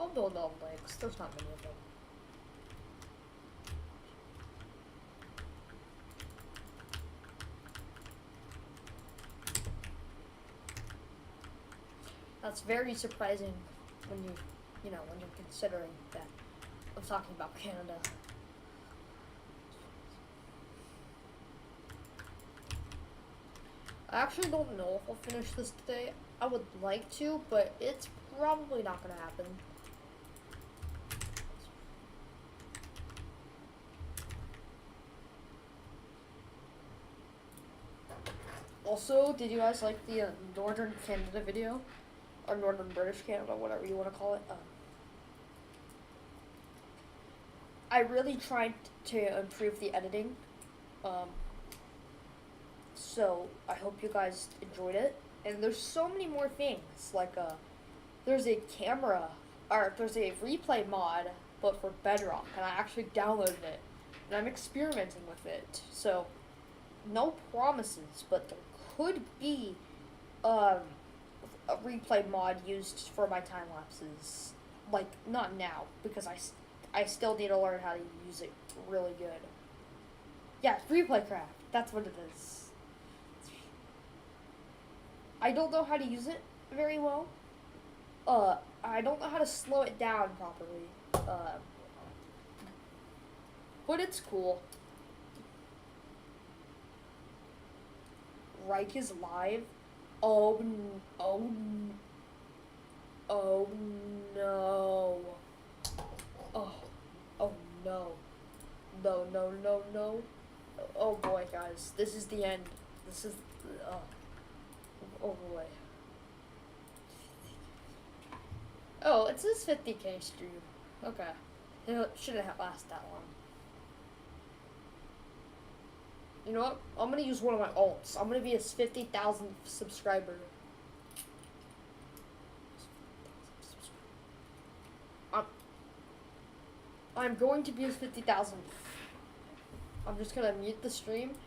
I'll build all the lakes. There's not many of them. That's very surprising when when you're considering that I'm talking about Canada. I actually don't know if I'll finish this today. I would like to, but it's probably not gonna happen. Also, did you guys like the Northern Canada video? Or Northern British Canada, whatever you want to call it? I really tried to improve the editing. So, I hope you guys enjoyed it. And there's so many more things. Like, there's a camera, or there's a replay mod, but for Bedrock. And I actually downloaded it. And I'm experimenting with it. So, no promises, but there could be a replay mod used for my time lapses. Like, not now, because I still need to learn how to use it really good. Yeah, replay craft. That's what it is. I don't know how to use it very well. I don't know how to slow it down properly. But it's cool. Reich is live. Oh no. Oh no. Oh no. No. Oh boy, guys. This is the end. This is, oh boy. Oh, it says 50k stream. Okay. It shouldn't have lasted that long. You know what? I'm gonna use one of my alts. I'm gonna be his 50,000 subscriber. I'm going to be his 50,000. I'm just gonna mute the stream.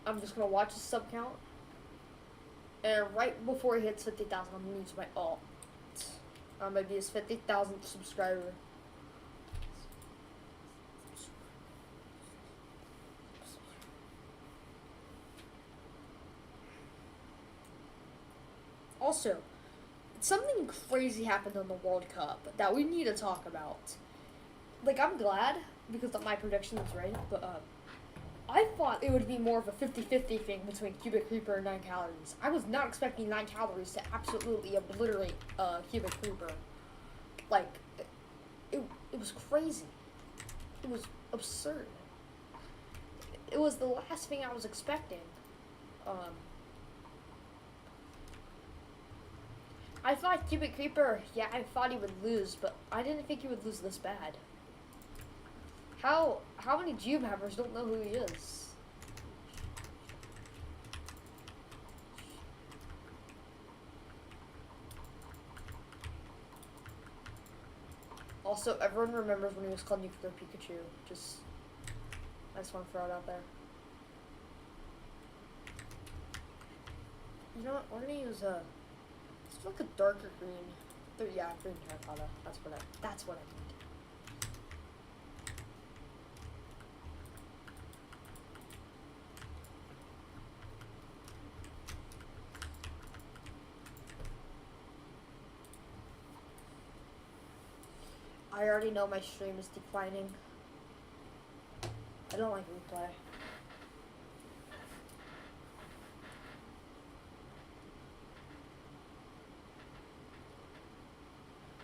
I'm just gonna watch his sub count. And right before he hits 50,000, I'm gonna use my alt. I'm gonna be his 50,000th subscriber. Also, something crazy happened in the World Cup that we need to talk about. Like, I'm glad because my prediction was right, but I thought it would be more of a 50-50 thing between Cubic Creeper and 9 calories. I was not expecting 9 calories to absolutely obliterate Cubic Creeper. Like, it was crazy. It was absurd. It was the last thing I was expecting. I thought Cubic Creeper, yeah, I thought he would lose, but I didn't think he would lose this bad. How many Geomappers don't know who he is? Also, everyone remembers when he was called Nuclear Pikachu. I just want to throw it out there. You know what? We're gonna use it's like a darker green. Yeah, green terracotta. That's what I need. I already know my stream is declining. I don't like replay.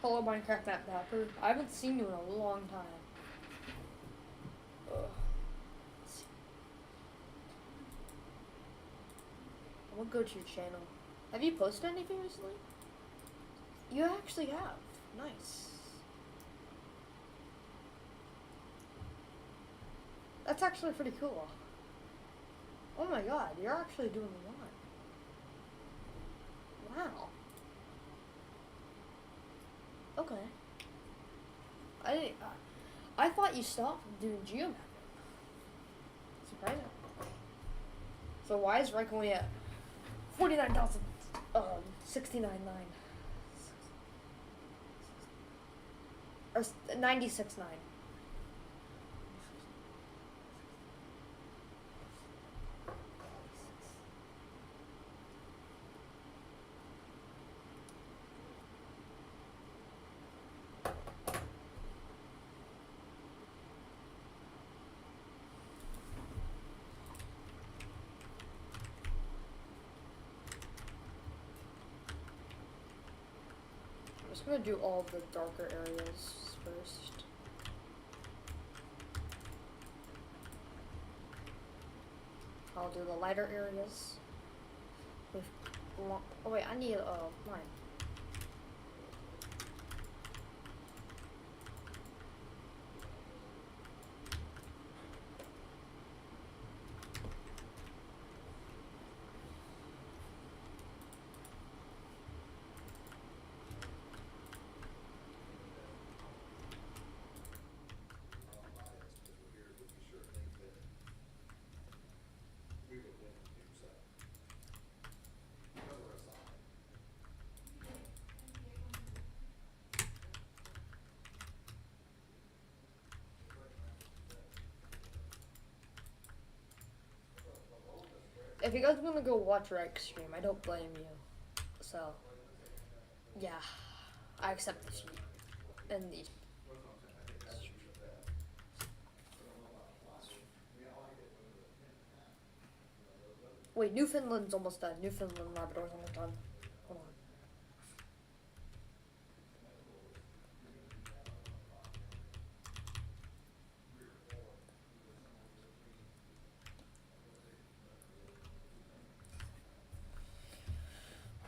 Hello, Minecraft Matt Dapper. I haven't seen you in a long time. Ugh. I'm gonna go to your channel. Have you posted anything recently? You actually have. Nice. That's actually pretty cool. Oh my god, you're actually doing a lot. Wow. Okay. I thought you stopped doing geomapping. Surprising. So why is Reich only at 49,069.9? Or 96.9. I'm just gonna do all the darker areas first. I'll do the lighter areas with oh wait, I need mine. If you guys want to go watch Rex stream, I don't blame you. So, yeah, I accept the sheet and these. Wait, Newfoundland's almost done. Newfoundland Labrador's almost done. Hold on.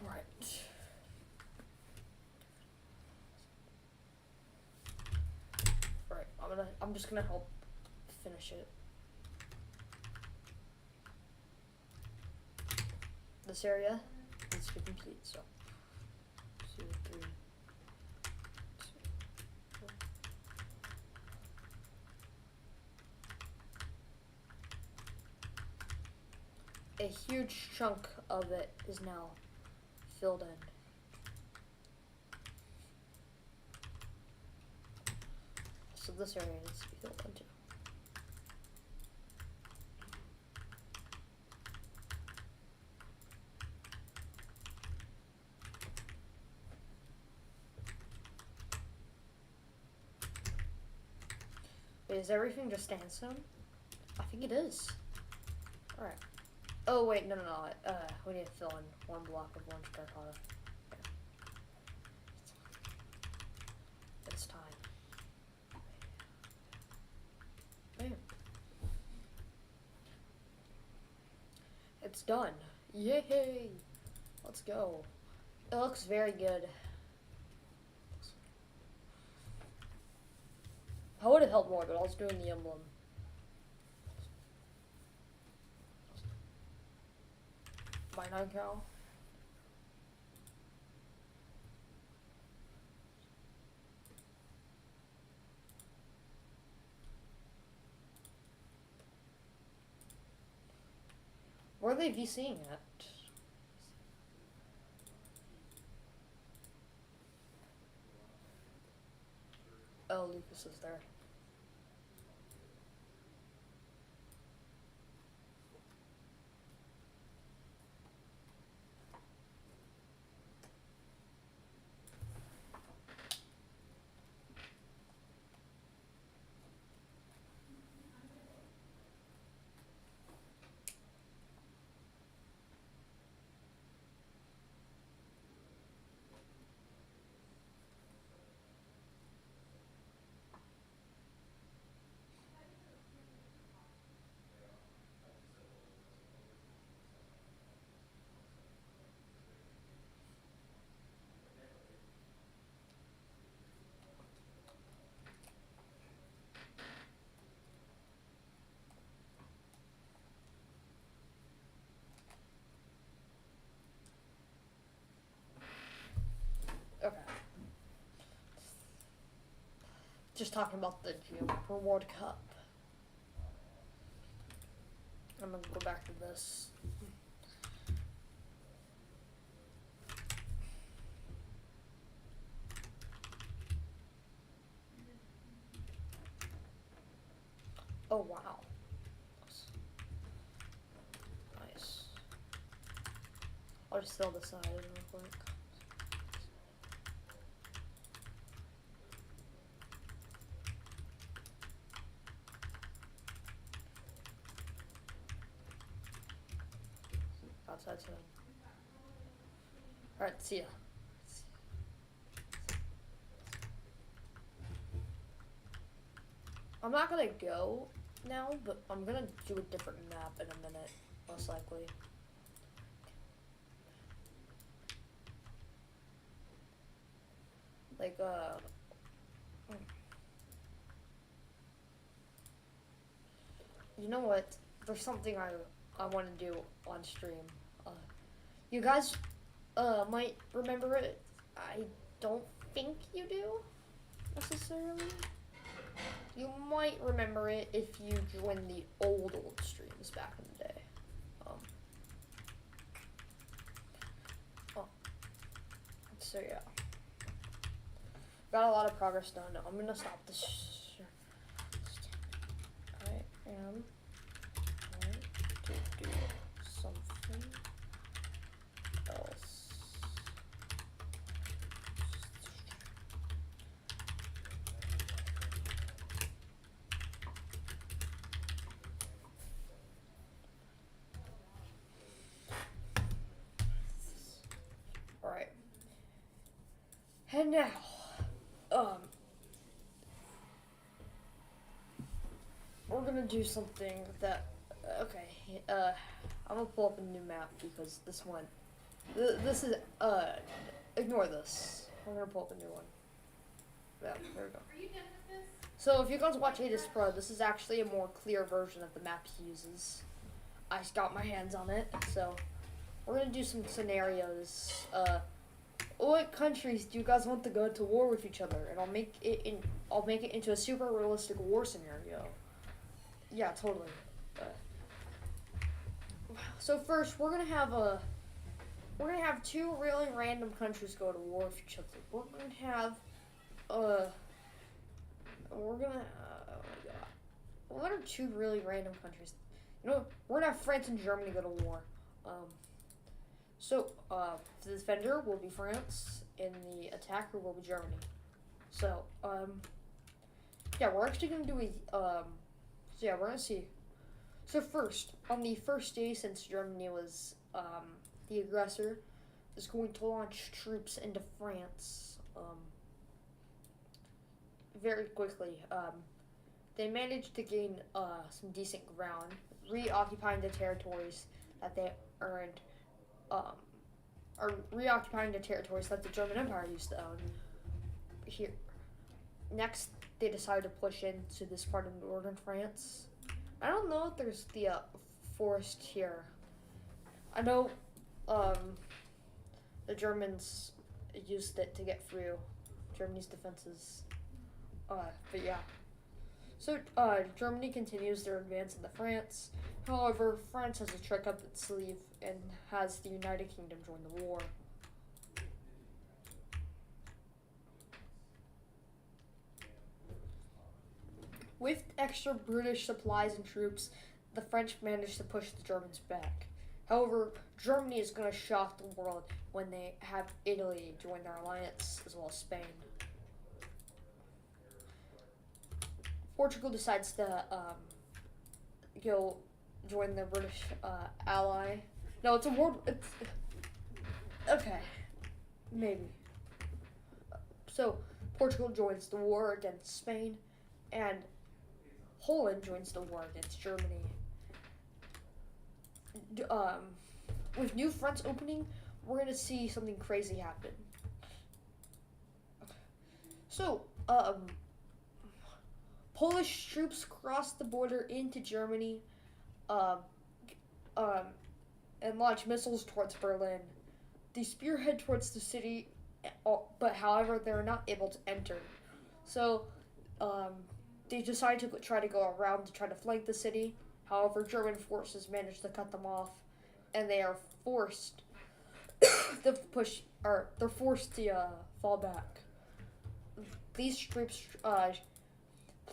Right. Right. I'm just gonna help finish it. This area needs to be complete, so 2, 3, 2, 4. A huge chunk of it is now filled in. So this area needs to be filled in too. Wait, is everything just sandstone? I think it is. Alright. Oh wait, no. We need to fill in one block of orange terracotta. It's time. Bam. It's done. Yay! Let's go. It looks very good. I would have helped more, but I was doing the emblem. Mine on cow. Where are they VCing at? Oh, Lucas is there. Okay. Just talking about the Geo Reward Cup. I'm gonna go back to this. Oh wow. Nice. I'll just fill this side in real quick. Outside side. Alright, see ya. I'm not gonna go now, but I'm gonna do a different map in a minute, most likely. Like, you know what? There's something I want to do on stream. You guys, might remember it. I don't think you do, necessarily. You might remember it if you joined the old streams back in the day. So yeah. Got a lot of progress done. I'm gonna stop this. I am going to do something else. Alright. And now, we're gonna do something that, okay, I'm gonna pull up a new map because this one, this is, ignore this. We're gonna pull up a new one. Yeah, there we go. Are you done with this? So if you guys watch Aegis Pro, this is actually a more clear version of the map he uses. I just got my hands on it, so we're gonna do some scenarios. What countries do you guys want to go to war with each other? And I'll make it into a super realistic war scenario. Yeah, totally. So first, we're gonna have two really random countries go to war with each other. We're gonna have oh my god. What are two really random countries? You know, we're gonna have France and Germany go to war. So, the defender will be France, and the attacker will be Germany. So, yeah, we're actually gonna do so yeah, we're gonna see. So first, on the first day, since Germany was, the aggressor, is going to launch troops into France, very quickly. They managed to gain, some decent ground, reoccupying the territories that they earned, are reoccupying the territories that the German Empire used to own. Here, next, they decided to push into this part of northern France. I don't know if there's the forest here. I know the Germans used it to get through Germany's defenses. But yeah. So Germany continues their advance into France. However, France has a trick up its sleeve and has the United Kingdom join the war. With extra British supplies and troops, the French managed to push the Germans back. However, Germany is going to shock the world when they have Italy join their alliance, as well as Spain. Portugal decides to go join the British ally. No, it's a war. It's okay, maybe. So Portugal joins the war against Spain, and Poland joins the war against Germany. With new fronts opening, we're gonna see something crazy happen. So, Polish troops crossed the border into Germany, and launch missiles towards Berlin. They spearhead towards the city, but however, they're not able to enter. So, they decide to try to go around to try to flank the city. However, German forces manage to cut them off, and they are forced to they're forced to fall back. These troops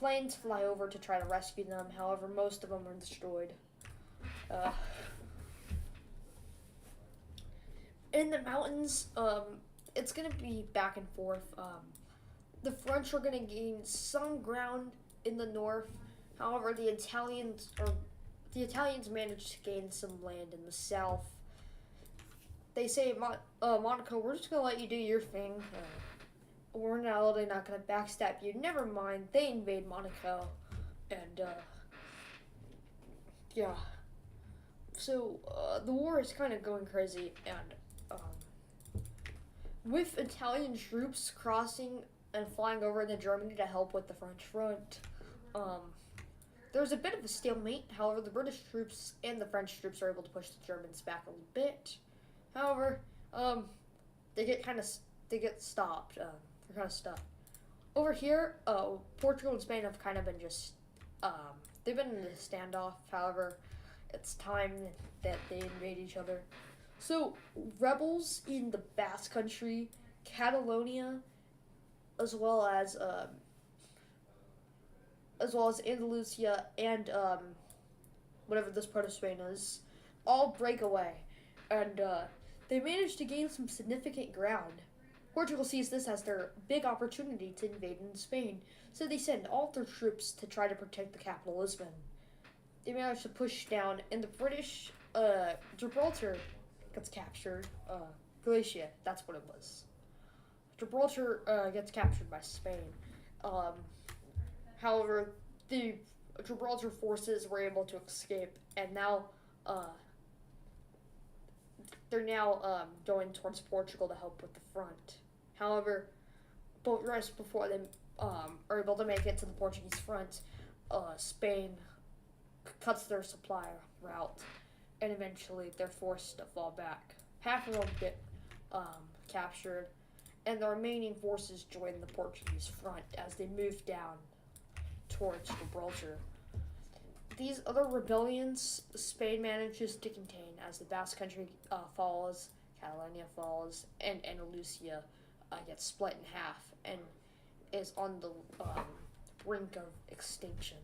planes fly over to try to rescue them. However, most of them are destroyed. Uh, in the mountains, it's gonna be back and forth. The French are gonna gain some ground in the north. However, the Italians managed to gain some land in the south. They say, Monaco, we're just gonna let you do your thing. We're not gonna backstab you. Never mind. They invade Monaco, and yeah. So the war is kind of going crazy, and with Italian troops crossing and flying over into Germany to help with the French front, there's a bit of a stalemate. However, the British troops and the French troops are able to push the Germans back a little bit. However, they get stopped. They're kind of stuck. Over here, Portugal and Spain have kind of been they've been in a standoff. However, it's time that they invade each other. So, rebels in the Basque Country, Catalonia, as well as Andalusia and whatever this part of Spain is, all break away, and they manage to gain some significant ground. Portugal sees this as their big opportunity to invade in Spain, so they send all their troops to try to protect the capital, Lisbon. They manage to push down, and the British, Gibraltar gets captured. Galicia, that's what it was. Gibraltar gets captured by Spain. However, the Gibraltar forces were able to escape, and now they're now going towards Portugal to help with the front. However, but right before they are able to make it to the Portuguese front, Spain cuts their supply route, and eventually they're forced to fall back. Half of them get captured, and the remaining forces join the Portuguese front as they move down towards Gibraltar. These other rebellions, Spain manages to contain as the Basque Country falls, Catalonia falls, and Andalusia gets split in half and is on the brink of extinction.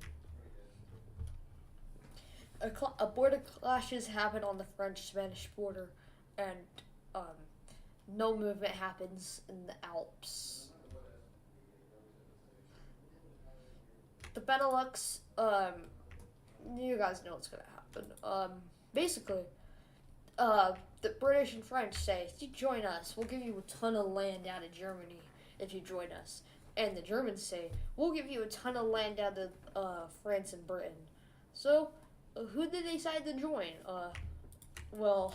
A border clashes happen on the French-Spanish border, and no movement happens in the Alps. The Benelux, you guys know what's gonna happen. Basically, the British and French say, if you join us, we'll give you a ton of land out of Germany if you join us. And the Germans say, we'll give you a ton of land out of France and Britain. So, who did they decide to join? The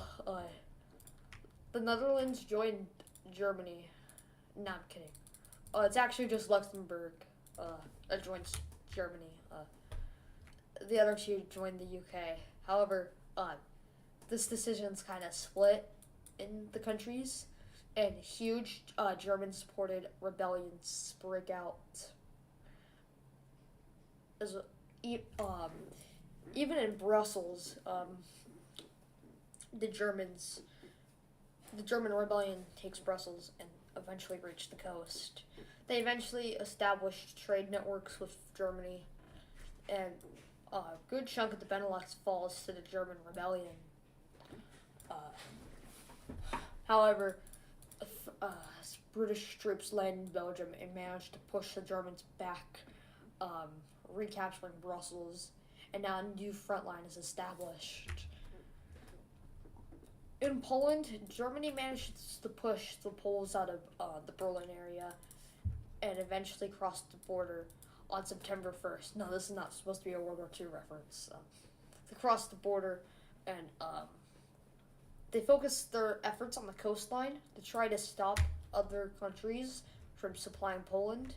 Netherlands joined Germany. No, I'm kidding. It's actually just Luxembourg joins Germany. The other two joined the UK. However, this decision's kind of split in the countries, and huge German-supported rebellions break out. Even in Brussels, the German rebellion takes Brussels and eventually reach the coast. They eventually established trade networks with Germany, and a good chunk of the Benelux falls to the German rebellion. However, British troops land in Belgium and managed to push the Germans back, recapturing Brussels, and now a new front line is established. In Poland, Germany managed to push the Poles out of the Berlin area and eventually crossed the border on September 1st. No, this is not supposed to be a World War II reference. They crossed the border, and they focused their efforts on the coastline to try to stop other countries from supplying Poland.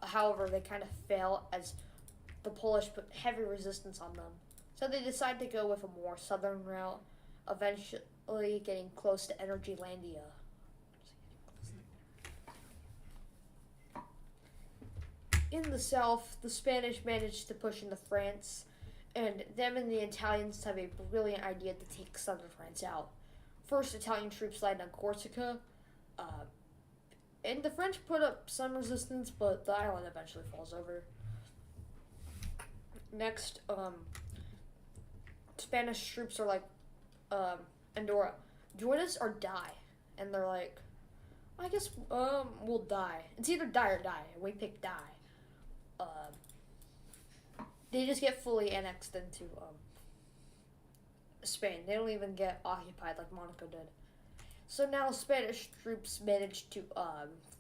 However, they kind of fail as the Polish put heavy resistance on them. So they decide to go with a more southern route, eventually getting close to Energylandia. In the south, the Spanish managed to push into France, and them and the Italians have a brilliant idea to take southern France out. First, Italian troops land on Corsica, and the French put up some resistance, but the island eventually falls over. next, Spanish troops are like, Andorra, join us or die. And they're like, I guess, we'll die. It's either die or die. We pick die. They just get fully annexed into, Spain. They don't even get occupied like Monaco did. So now Spanish troops managed to,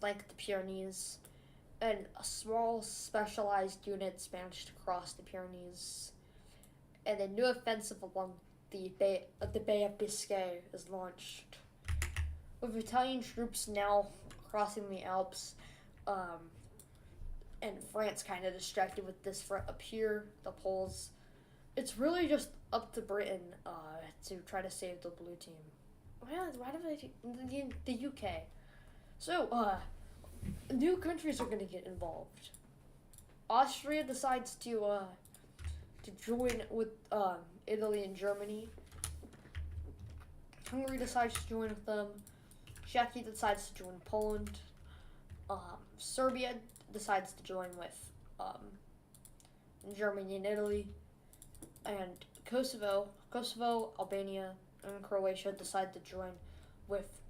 flank the Pyrenees, and a small specialized units managed to cross the Pyrenees, and a new offensive along the Bay of Biscay is launched. With Italian troops now crossing the Alps, and France kind of distracted with this front up here, the Poles, it's really just up to Britain to try to save the blue team. Why do they do the UK? So, new countries are going to get involved. Austria decides to join with Italy and Germany. Hungary decides to join with them. Czechia decides to join Poland. Serbia decides to join with Germany and Italy. And Kosovo, Albania, and Croatia decide to join with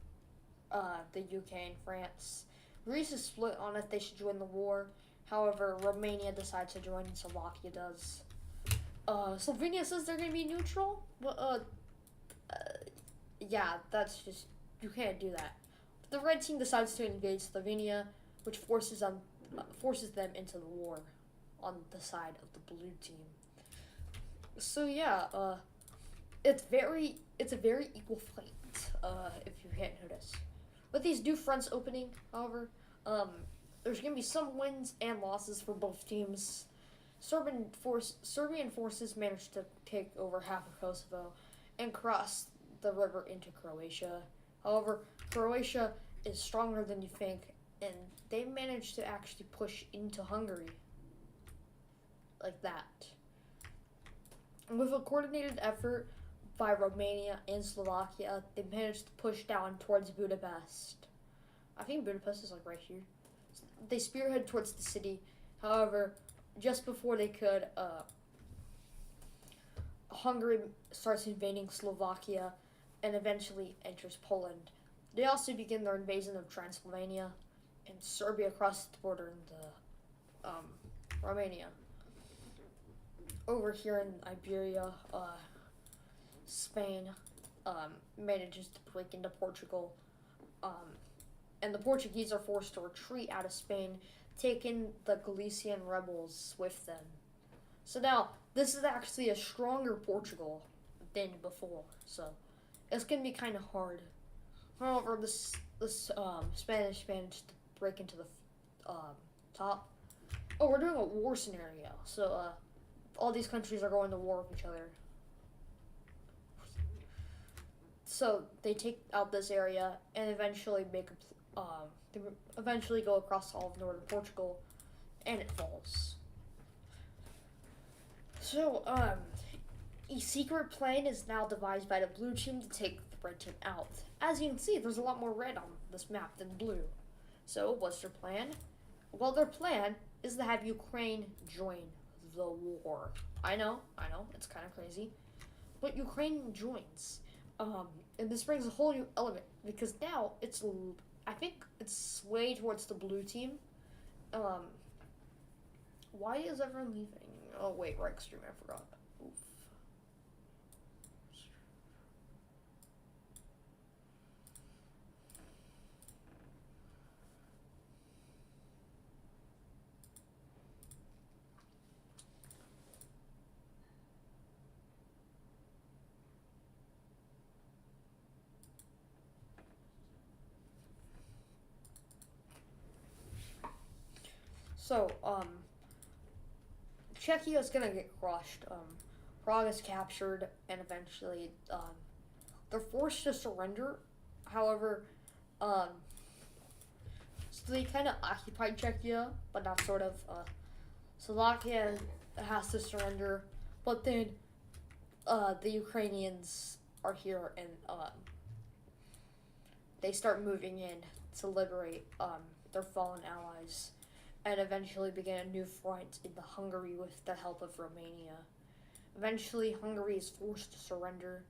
the UK and France. Greece is split on if they should join the war. However, Romania decides to join and Slovakia does. Slovenia says they're going to be neutral. But, yeah, that's just, you can't do that. But the red team decides to invade Slovenia, which forces them into the war on the side of the blue team. So yeah, it's a very equal fight, if you can't notice. With these new fronts opening, however, there's going to be some wins and losses for both teams. Serbian forces managed to take over half of Kosovo and cross the river into Croatia. However, Croatia is stronger than you think, and they managed to actually push into Hungary. Like that. And with a coordinated effort by Romania and Slovakia, they managed to push down towards Budapest. I think Budapest is like right here. They spearhead towards the city. However, just before they could, Hungary starts invading Slovakia and eventually enters Poland. They also begin their invasion of Transylvania, and Serbia crosses the border into Romania. Over here in Iberia, Spain manages to break into Portugal, and the Portuguese are forced to retreat out of Spain, taking the Galician rebels with them. So now, this is actually a stronger Portugal than before, so it's going to be kind of hard. However, this Spanish managed to break into the top. Oh, we're doing a war scenario, so all these countries are going to war with each other. So they take out this area and eventually they eventually go across all of northern Portugal, and it falls. So a secret plan is now devised by the blue team to take the red team out. As you can see, there's a lot more red on this map than blue. So what's their plan? Well, their plan is to have Ukraine join the war. I know, it's kind of crazy, but Ukraine joins, and this brings a whole new element because now I think it's swayed towards the blue team. Why is everyone leaving? Oh wait, right extreme, I forgot. Oof. So, Czechia is gonna get crushed. Prague is captured, and eventually, they're forced to surrender. However, so they kind of occupied Czechia, but not sort of. Slovakia has to surrender, but then, the Ukrainians are here, and they start moving in to liberate their fallen allies. and eventually began a new front in the Hungary with the help of Romania. Eventually, Hungary is forced to surrender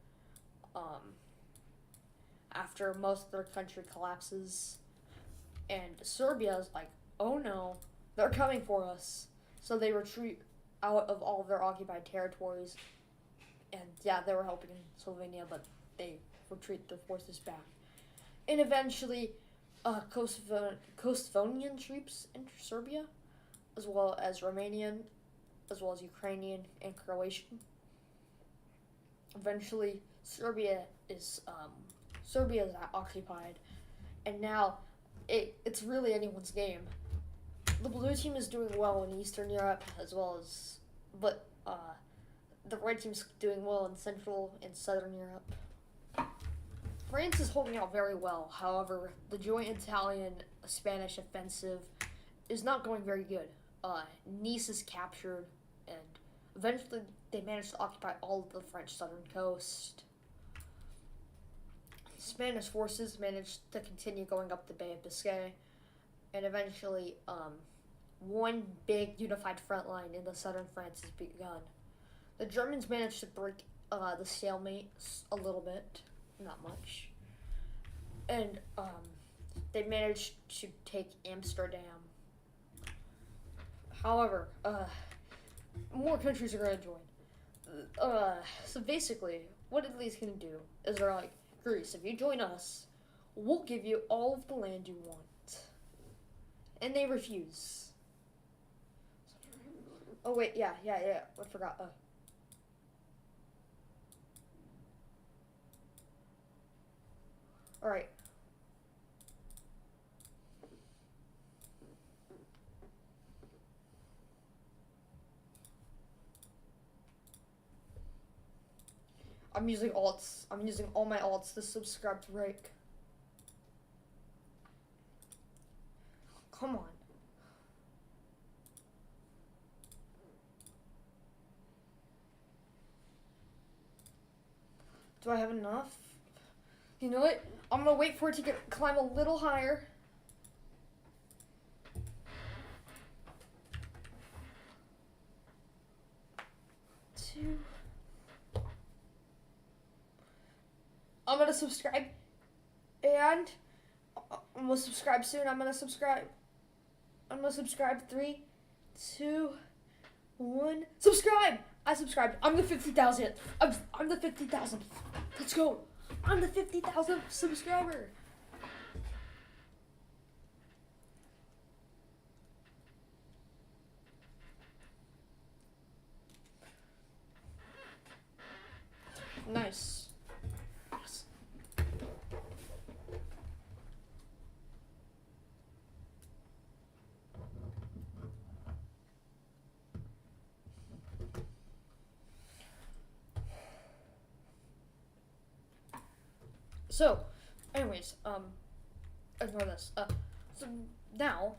um, after most of their country collapses, and Serbia is like, oh no, they're coming for us. So they retreat out of all of their occupied territories, and yeah, they were helping Slovenia, but they retreat their forces back. And eventually, Kosovonian troops enter Serbia, as well as Romanian, as well as Ukrainian and Croatian. Eventually, Serbia is occupied, and now it's really anyone's game. The blue team is doing well in Eastern Europe, as well as, but the red team's doing well in Central and Southern Europe. France is holding out very well. However, the joint Italian-Spanish offensive is not going very good. Nice is captured, and eventually they managed to occupy all of the French southern coast. Spanish forces managed to continue going up the Bay of Biscay, and eventually one big unified front line in the southern France has begun. The Germans managed to break the stalemate a little bit, not much, and they managed to take Amsterdam. However, more countries are going to join. So basically, what Italy's going to do is they're like, Greece, if you join us, we'll give you all of the land you want. And they refuse. Oh wait, yeah, I forgot. Alright. I'm using alts. I'm using all my alts to subscribe to Rake. Come on. Do I have enough? You know what? I'm gonna wait for it to climb a little higher. Two. I'm gonna subscribe, and I'm gonna subscribe soon. I'm gonna subscribe. 3, 2, 1. Subscribe! I subscribed. I'm the 50,000th. I'm the 50,000th. Let's go. I'm the 50,000th subscriber. Nice. Yes. So, anyways, ignore this. So now,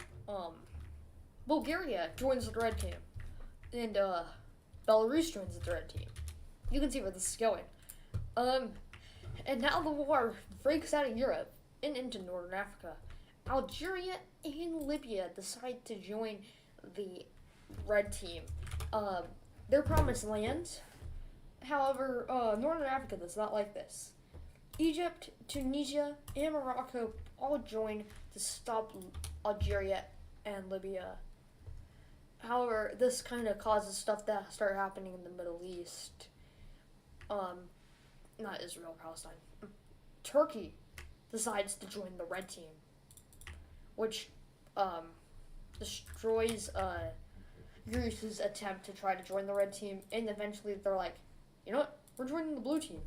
Bulgaria joins the red team, and Belarus joins the red team. You can see where this is going. And now the war breaks out of Europe and into Northern Africa. Algeria and Libya decide to join the red team. They're promised land. However, Northern Africa does not like this. Egypt, Tunisia, and Morocco all join to stop Algeria and Libya. However, this kind of causes stuff to start happening in the Middle East. Not Israel, Palestine. Turkey decides to join the red team, which destroys Greece's attempt to try to join the red team, and eventually they're like, you know what, we're joining the blue team.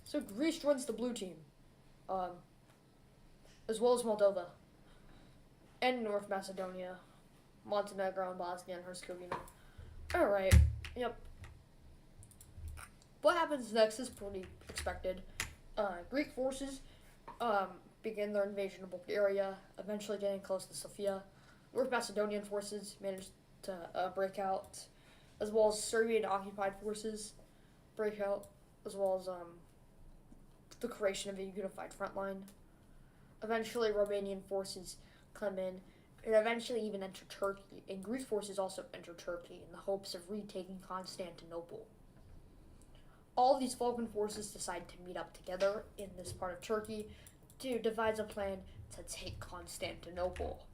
So Greece joins the blue team, as well as Moldova, and North Macedonia, Montenegro, and Bosnia and Herzegovina. Alright, yep. What happens next is pretty expected. Greek forces begin their invasion of Bulgaria, eventually getting close to Sofia. North Macedonian forces managed to break out, as well as Serbian occupied forces break out, as well as the creation of a unified front line. Eventually, Romanian forces come in, It eventually even entered Turkey, and Greek forces also entered Turkey in the hopes of retaking Constantinople. All of these Balkan forces decide to meet up together in this part of Turkey to devise a plan to take Constantinople.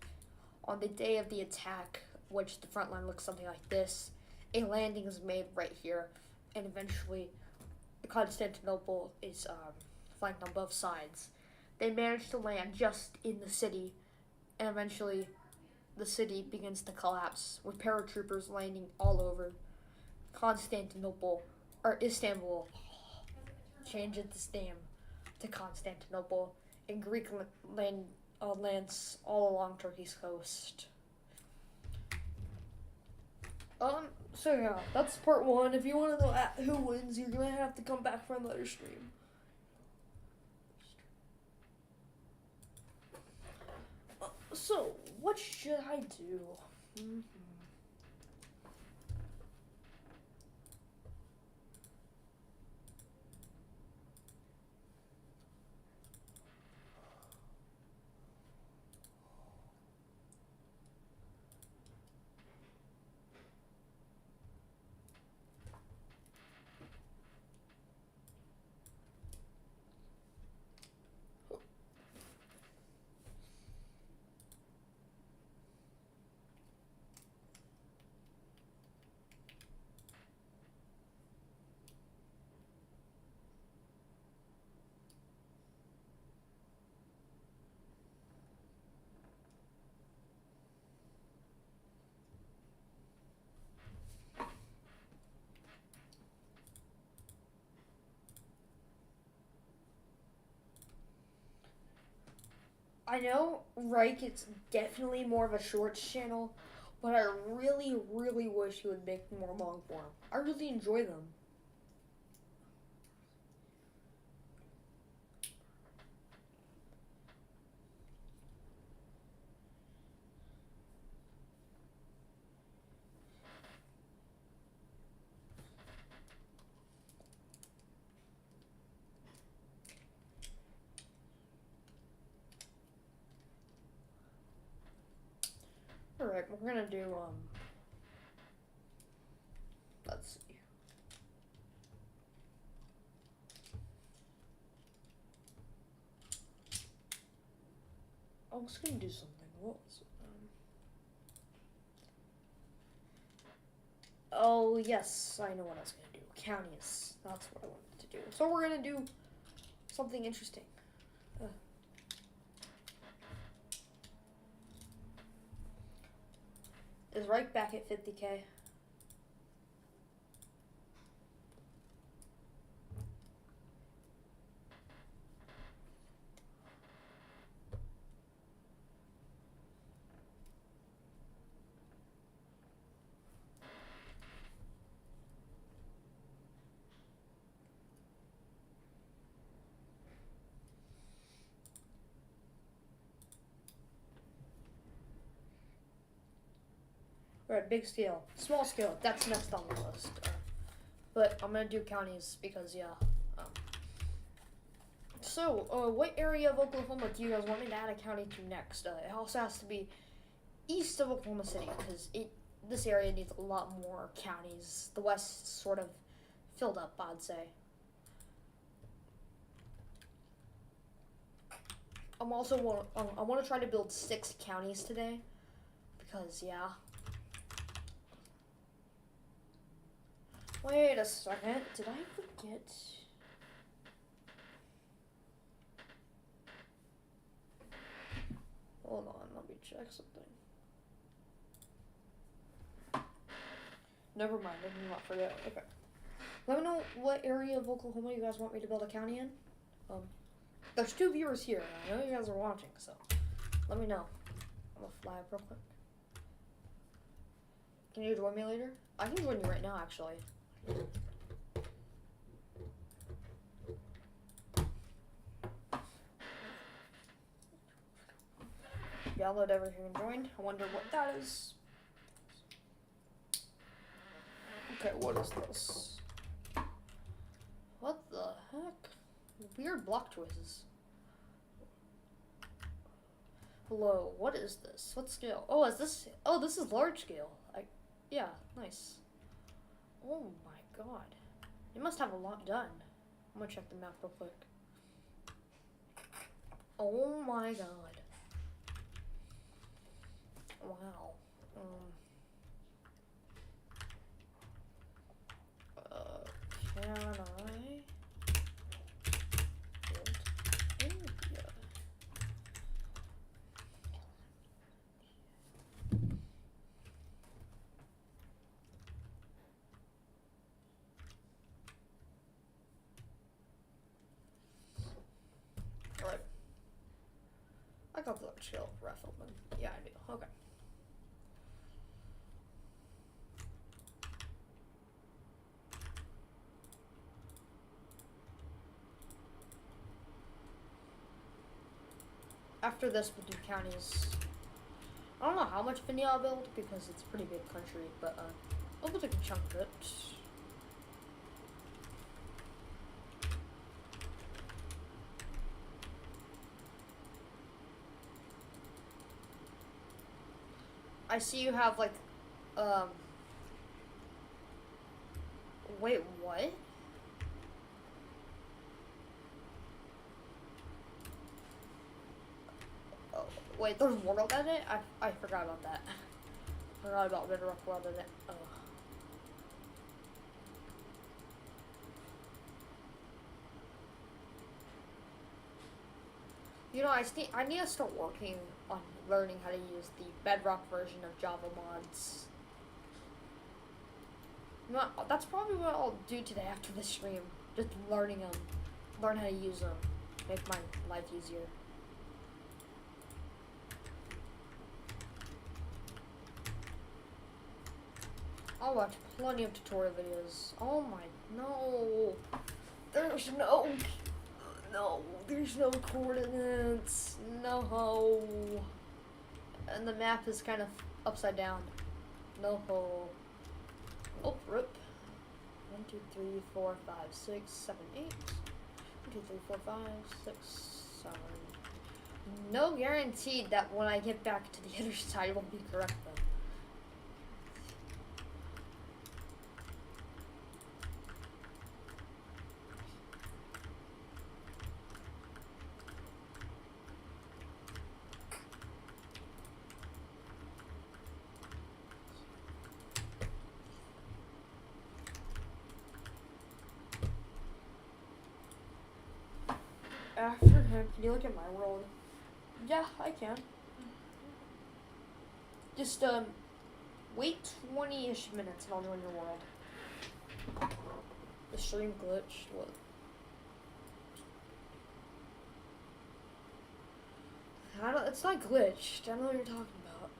On the day of the attack, which the front line looks something like this, a landing is made right here, and eventually Constantinople is flanked on both sides. They manage to land just in the city, and eventually the city begins to collapse, with paratroopers landing all over. Constantinople, or Istanbul, change its name to Constantinople, and Greek lands all along Turkey's coast. So yeah, that's part one. If you want to know who wins, you're gonna have to come back for another stream. So, what should I do? Mm-hmm. I know Reich is definitely more of a shorts channel, but I really, really wish he would make more long form. I really enjoy them. Alright, we're gonna do, let's see. I was gonna do something. What was it? Oh, yes, I know what I was gonna do. Counties. That's what I wanted to do. So we're gonna do something interesting. Is Reich back at 50K? Alright, big scale. Small scale, that's next on the list. But I'm gonna do counties because, yeah. What area of Oklahoma do you guys want me to add a county to next? It also has to be east of Oklahoma City because this area needs a lot more counties. The west's sort of filled up, I'd say. I want to try to build 6 counties today because, yeah. Wait a second. Did I forget? Hold on, let me check something. Never mind, I did not forget. Okay. Let me know what area of Oklahoma you guys want me to build a county in. There's 2 viewers here. I know you guys are watching, so let me know. I'm gonna fly up real quick. Can you join me later? I can join you right now, actually. Download everything and joined. I wonder what that is. Okay, what is this? What the heck? Weird block choices. Hello, what is this? What scale? Oh, is this? Oh, this is large scale. Yeah, nice. Oh my god. You must have a lot done. I'm gonna check the map real quick. Oh my god. Wow. Can I build India? Alright. I got the large scale rifleman. Yeah, I do. Okay. After this, we'll do counties. I don't know how much India I'll build because it's a pretty big country, but I'll take a chunk of it. I see you have like, wait, what? Oh, wait, there's World Edit? I forgot about that. Forgot about Bedrock World Edit. Oh. You know, I need to start working on learning how to use the Bedrock version of Java mods. You know what, that's probably what I'll do today after the stream. Just learn how to use them, make my life easier. I'll watch plenty of tutorial videos. Oh my, no. There's no coordinates. No. And the map is kind of upside down. No. Oh, rip. 1, 2, 3, 4, 5, 6, 7, 8. 1, 2, 3, 4, 5, 6, 7. No guarantee that when I get back to the other side it will be correct though. After him, can you look at my world? Yeah, I can. Just wait 20-ish minutes and I'll join your world. The stream glitched. What? It's not glitched. I don't know what you're talking about.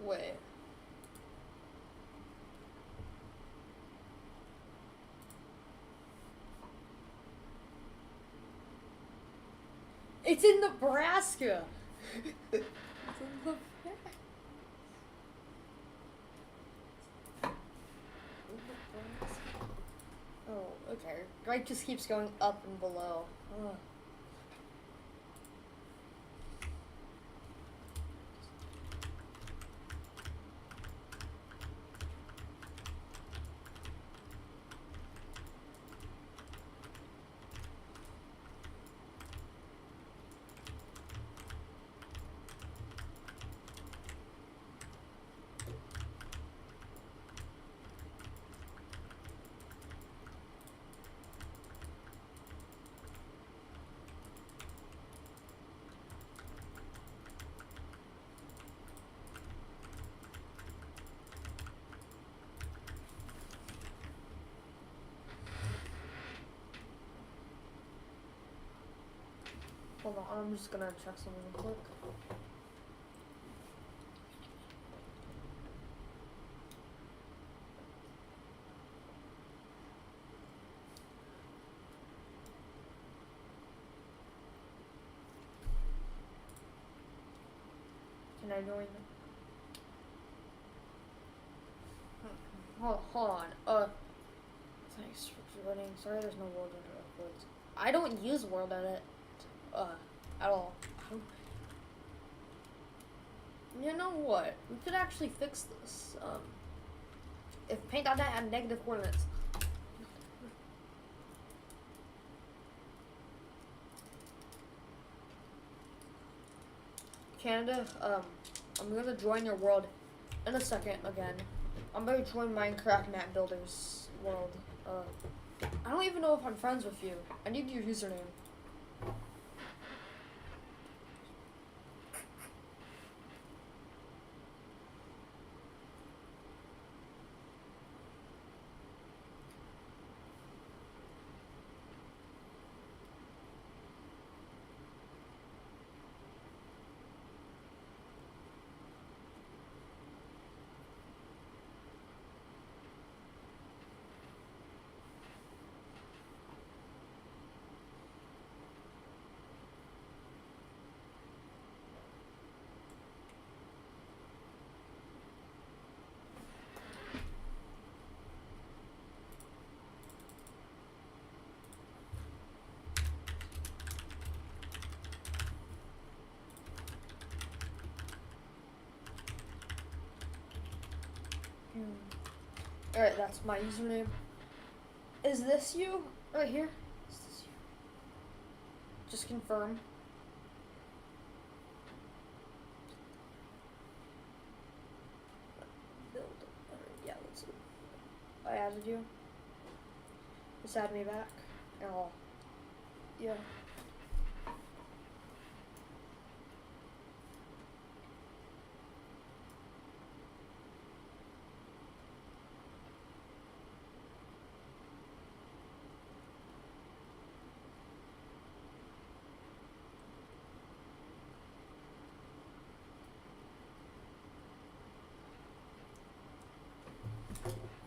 Wait. It's in Nebraska. It's in Nebraska. Oh, okay. Right just keeps going up and below. Ugh. Hold on, I'm just gonna check something real quick. Can I join? Hold on. Thanks for joining. Sorry, there's no World Edit uploads. I don't use World Edit, at all. You know what? We could actually fix this. If Paint.net had negative coordinates. Canada, I'm gonna join your world in a second again. I'm gonna join Minecraft Map Builders world. I don't even know if I'm friends with you. I need your username. Alright, that's my username. Is this you? Right here? Is this you? Just confirm. Build. Yeah, let's see. I added you. Just add me back. Oh. Yeah.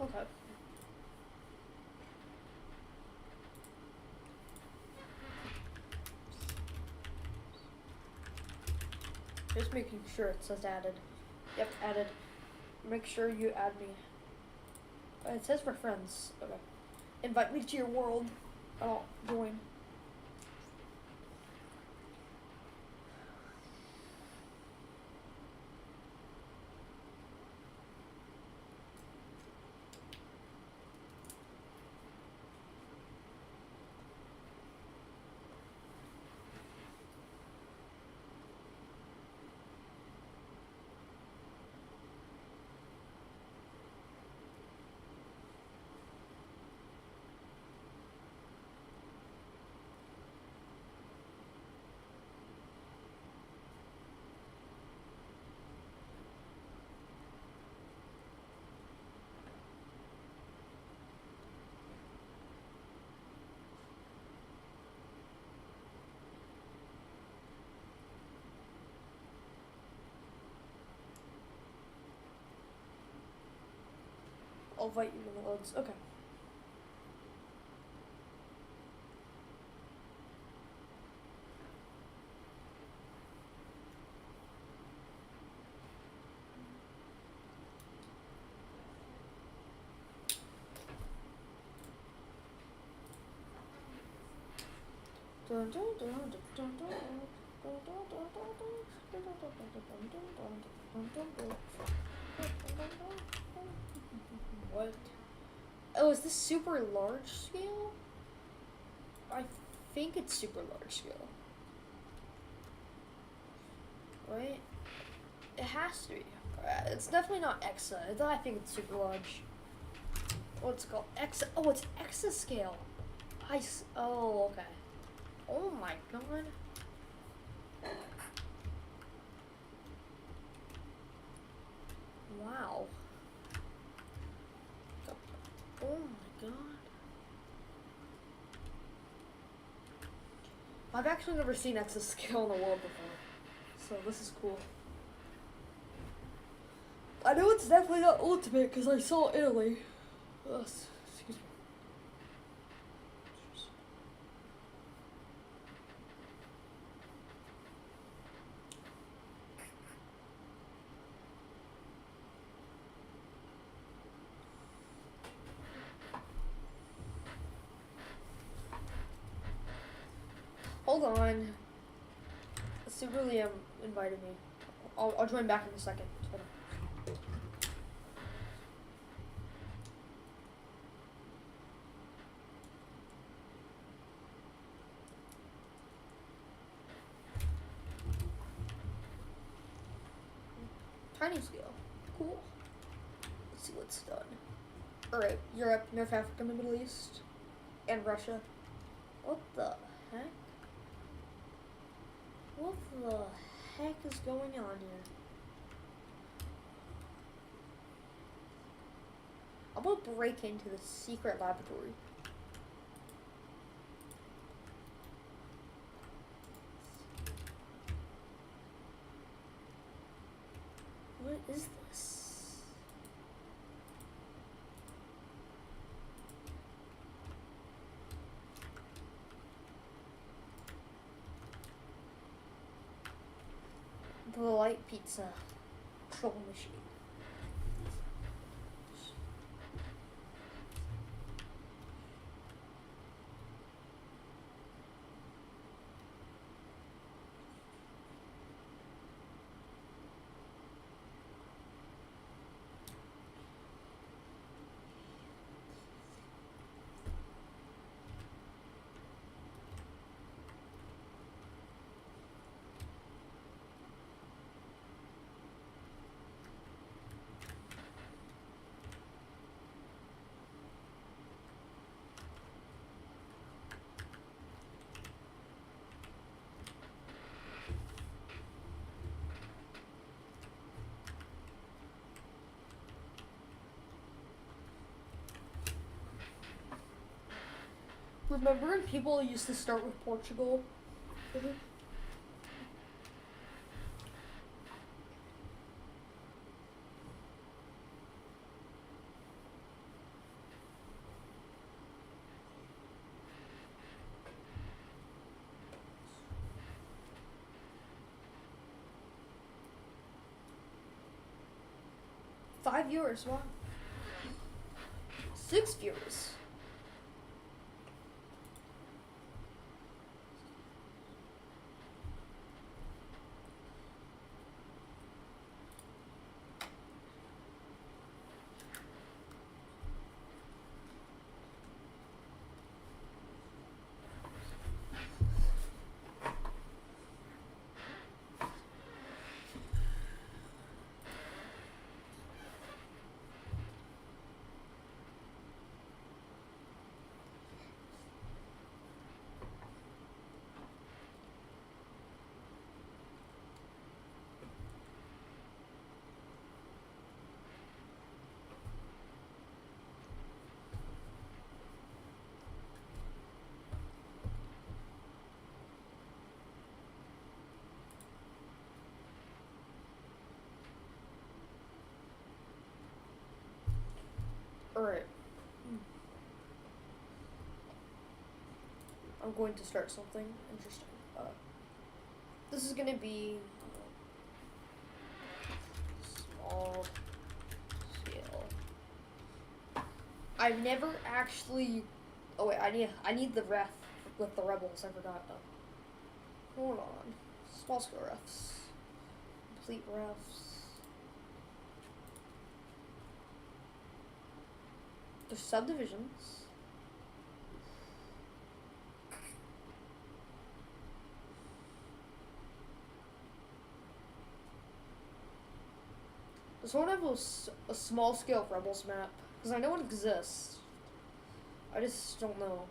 Okay. Just making sure it says added. Yep, added. Make sure you add me. It says for friends. Okay. Invite me to your world. Oh, join. I'll invite you when it loads. Okay. What? Oh, is this super large scale? I think it's super large scale. Right? It has to be. It's definitely not Exa. I think it's super large. What's it called? Exa. Oh, it's Exa scale. Oh, okay. Oh my god. Wow. Oh my god. I've actually never seen exascale in the world before, so this is cool. I know it's definitely not ultimate because I saw Italy. Excuse me. Hold on. Super Liam invited me. I'll join back in a second. Hold on. Tiny scale. Cool. Let's see what's done. Alright, Europe, North Africa, the Middle East, and Russia. What the heck? What the heck is going on here? I'm gonna break into the secret laboratory. What is this? The light pizza troll machine. Remember when people used to start with Portugal? Mm-hmm. 5 viewers, wow. 6 viewers. Alright. I'm going to start something interesting. This is gonna be small scale. I've never actually. Oh wait, I need the ref with the rebels. I forgot. Hold on. Small scale refs. Complete refs. There's subdivisions. Does someone have a small scale Rebels map? Because I know it exists. I just don't know.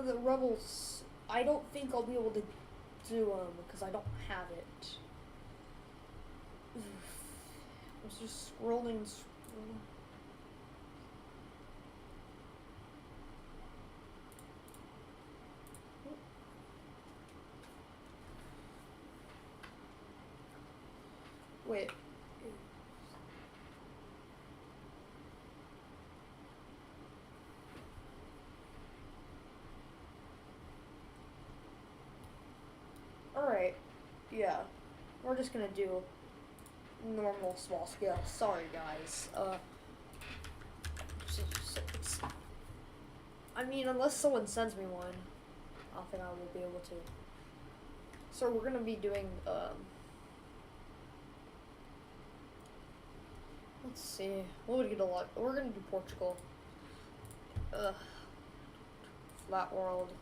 the rebels. I don't think I'll be able to do them because I don't have it. I was just scrolling. Wait. Alright. Yeah. We're just gonna do normal small scale. Sorry guys. I mean, unless someone sends me one, I don't think I will be able to. So we're gonna be doing let's see. What would get a lot? We're gonna do Portugal. Flat world.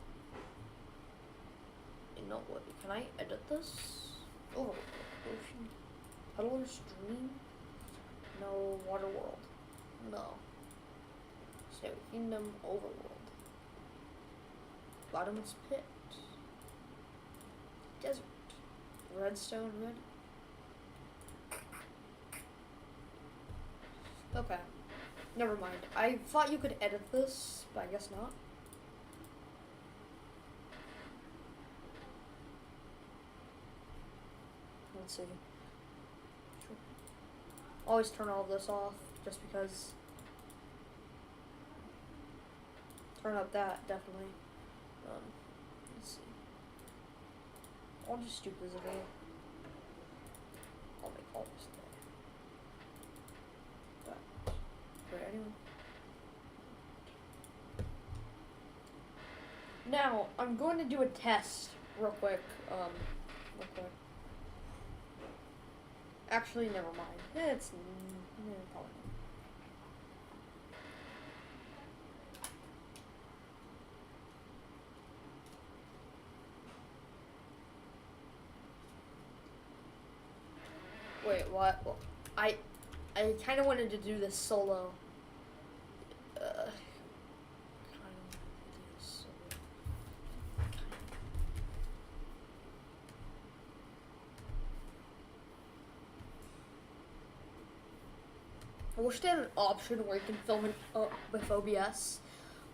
You know what? Can I edit this? Oh, ocean. Peddler's Dream? No. Water world. No. Snow Kingdom. Overworld. Bottomless Pit. Desert. Redstone Red. Okay. Never mind. I thought you could edit this, but I guess not. Let's see. Always turn all of this off, just because. Turn up that, definitely. Let's see. I'll just do visible. I'll make all this there. That. Right, anyway. Now, I'm going to do a test real quick. Actually, never mind. It's probably not. Wait, what? Well, I kind of wanted to do this solo. I wish they had an option where you can film it with OBS,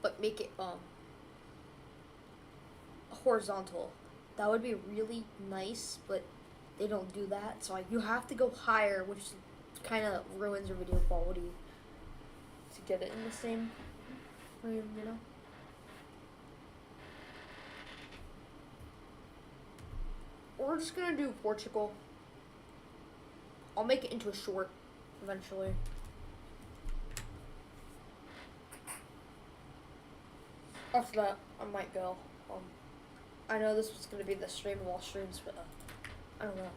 but make it horizontal. That would be really nice, but they don't do that. So you have to go higher, which kind of ruins your video quality to get it in the same frame, you know? We're just gonna do Portugal. I'll make it into a short eventually. After that, I might go. I know this was gonna be the stream of all streams, but I don't know.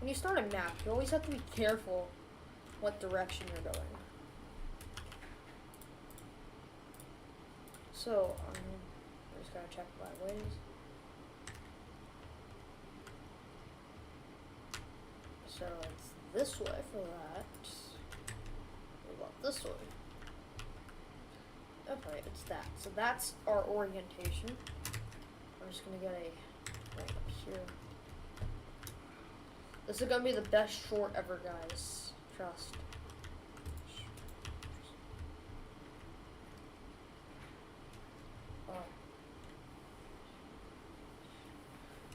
When you start a map, you always have to be careful what direction you're going. So, I just gotta check my ways. So it's this way for that. What about this way? Okay, it's that. So that's our orientation. I'm just gonna get a right up here. This is gonna be the best short ever, guys. Trust.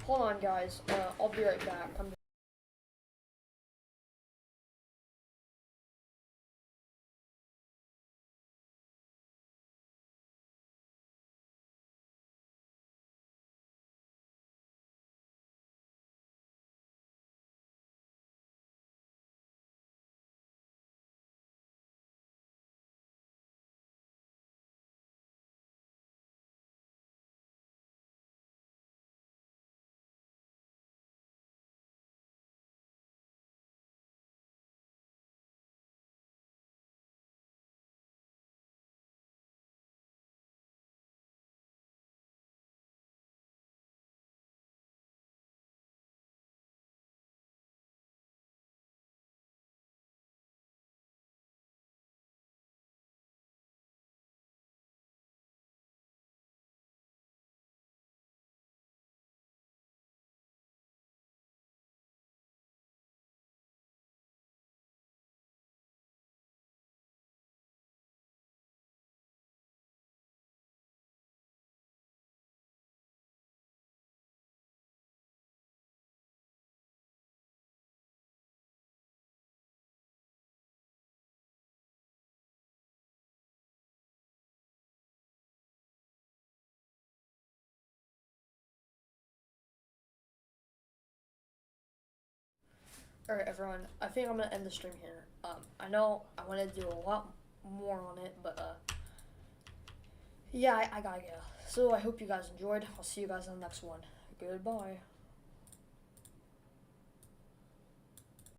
Hold on, guys. I'll be right back. Alright, everyone. I think I'm gonna end the stream here. I know I want to do a lot more on it, but yeah, I gotta go. So I hope you guys enjoyed. I'll see you guys in the next one. Goodbye.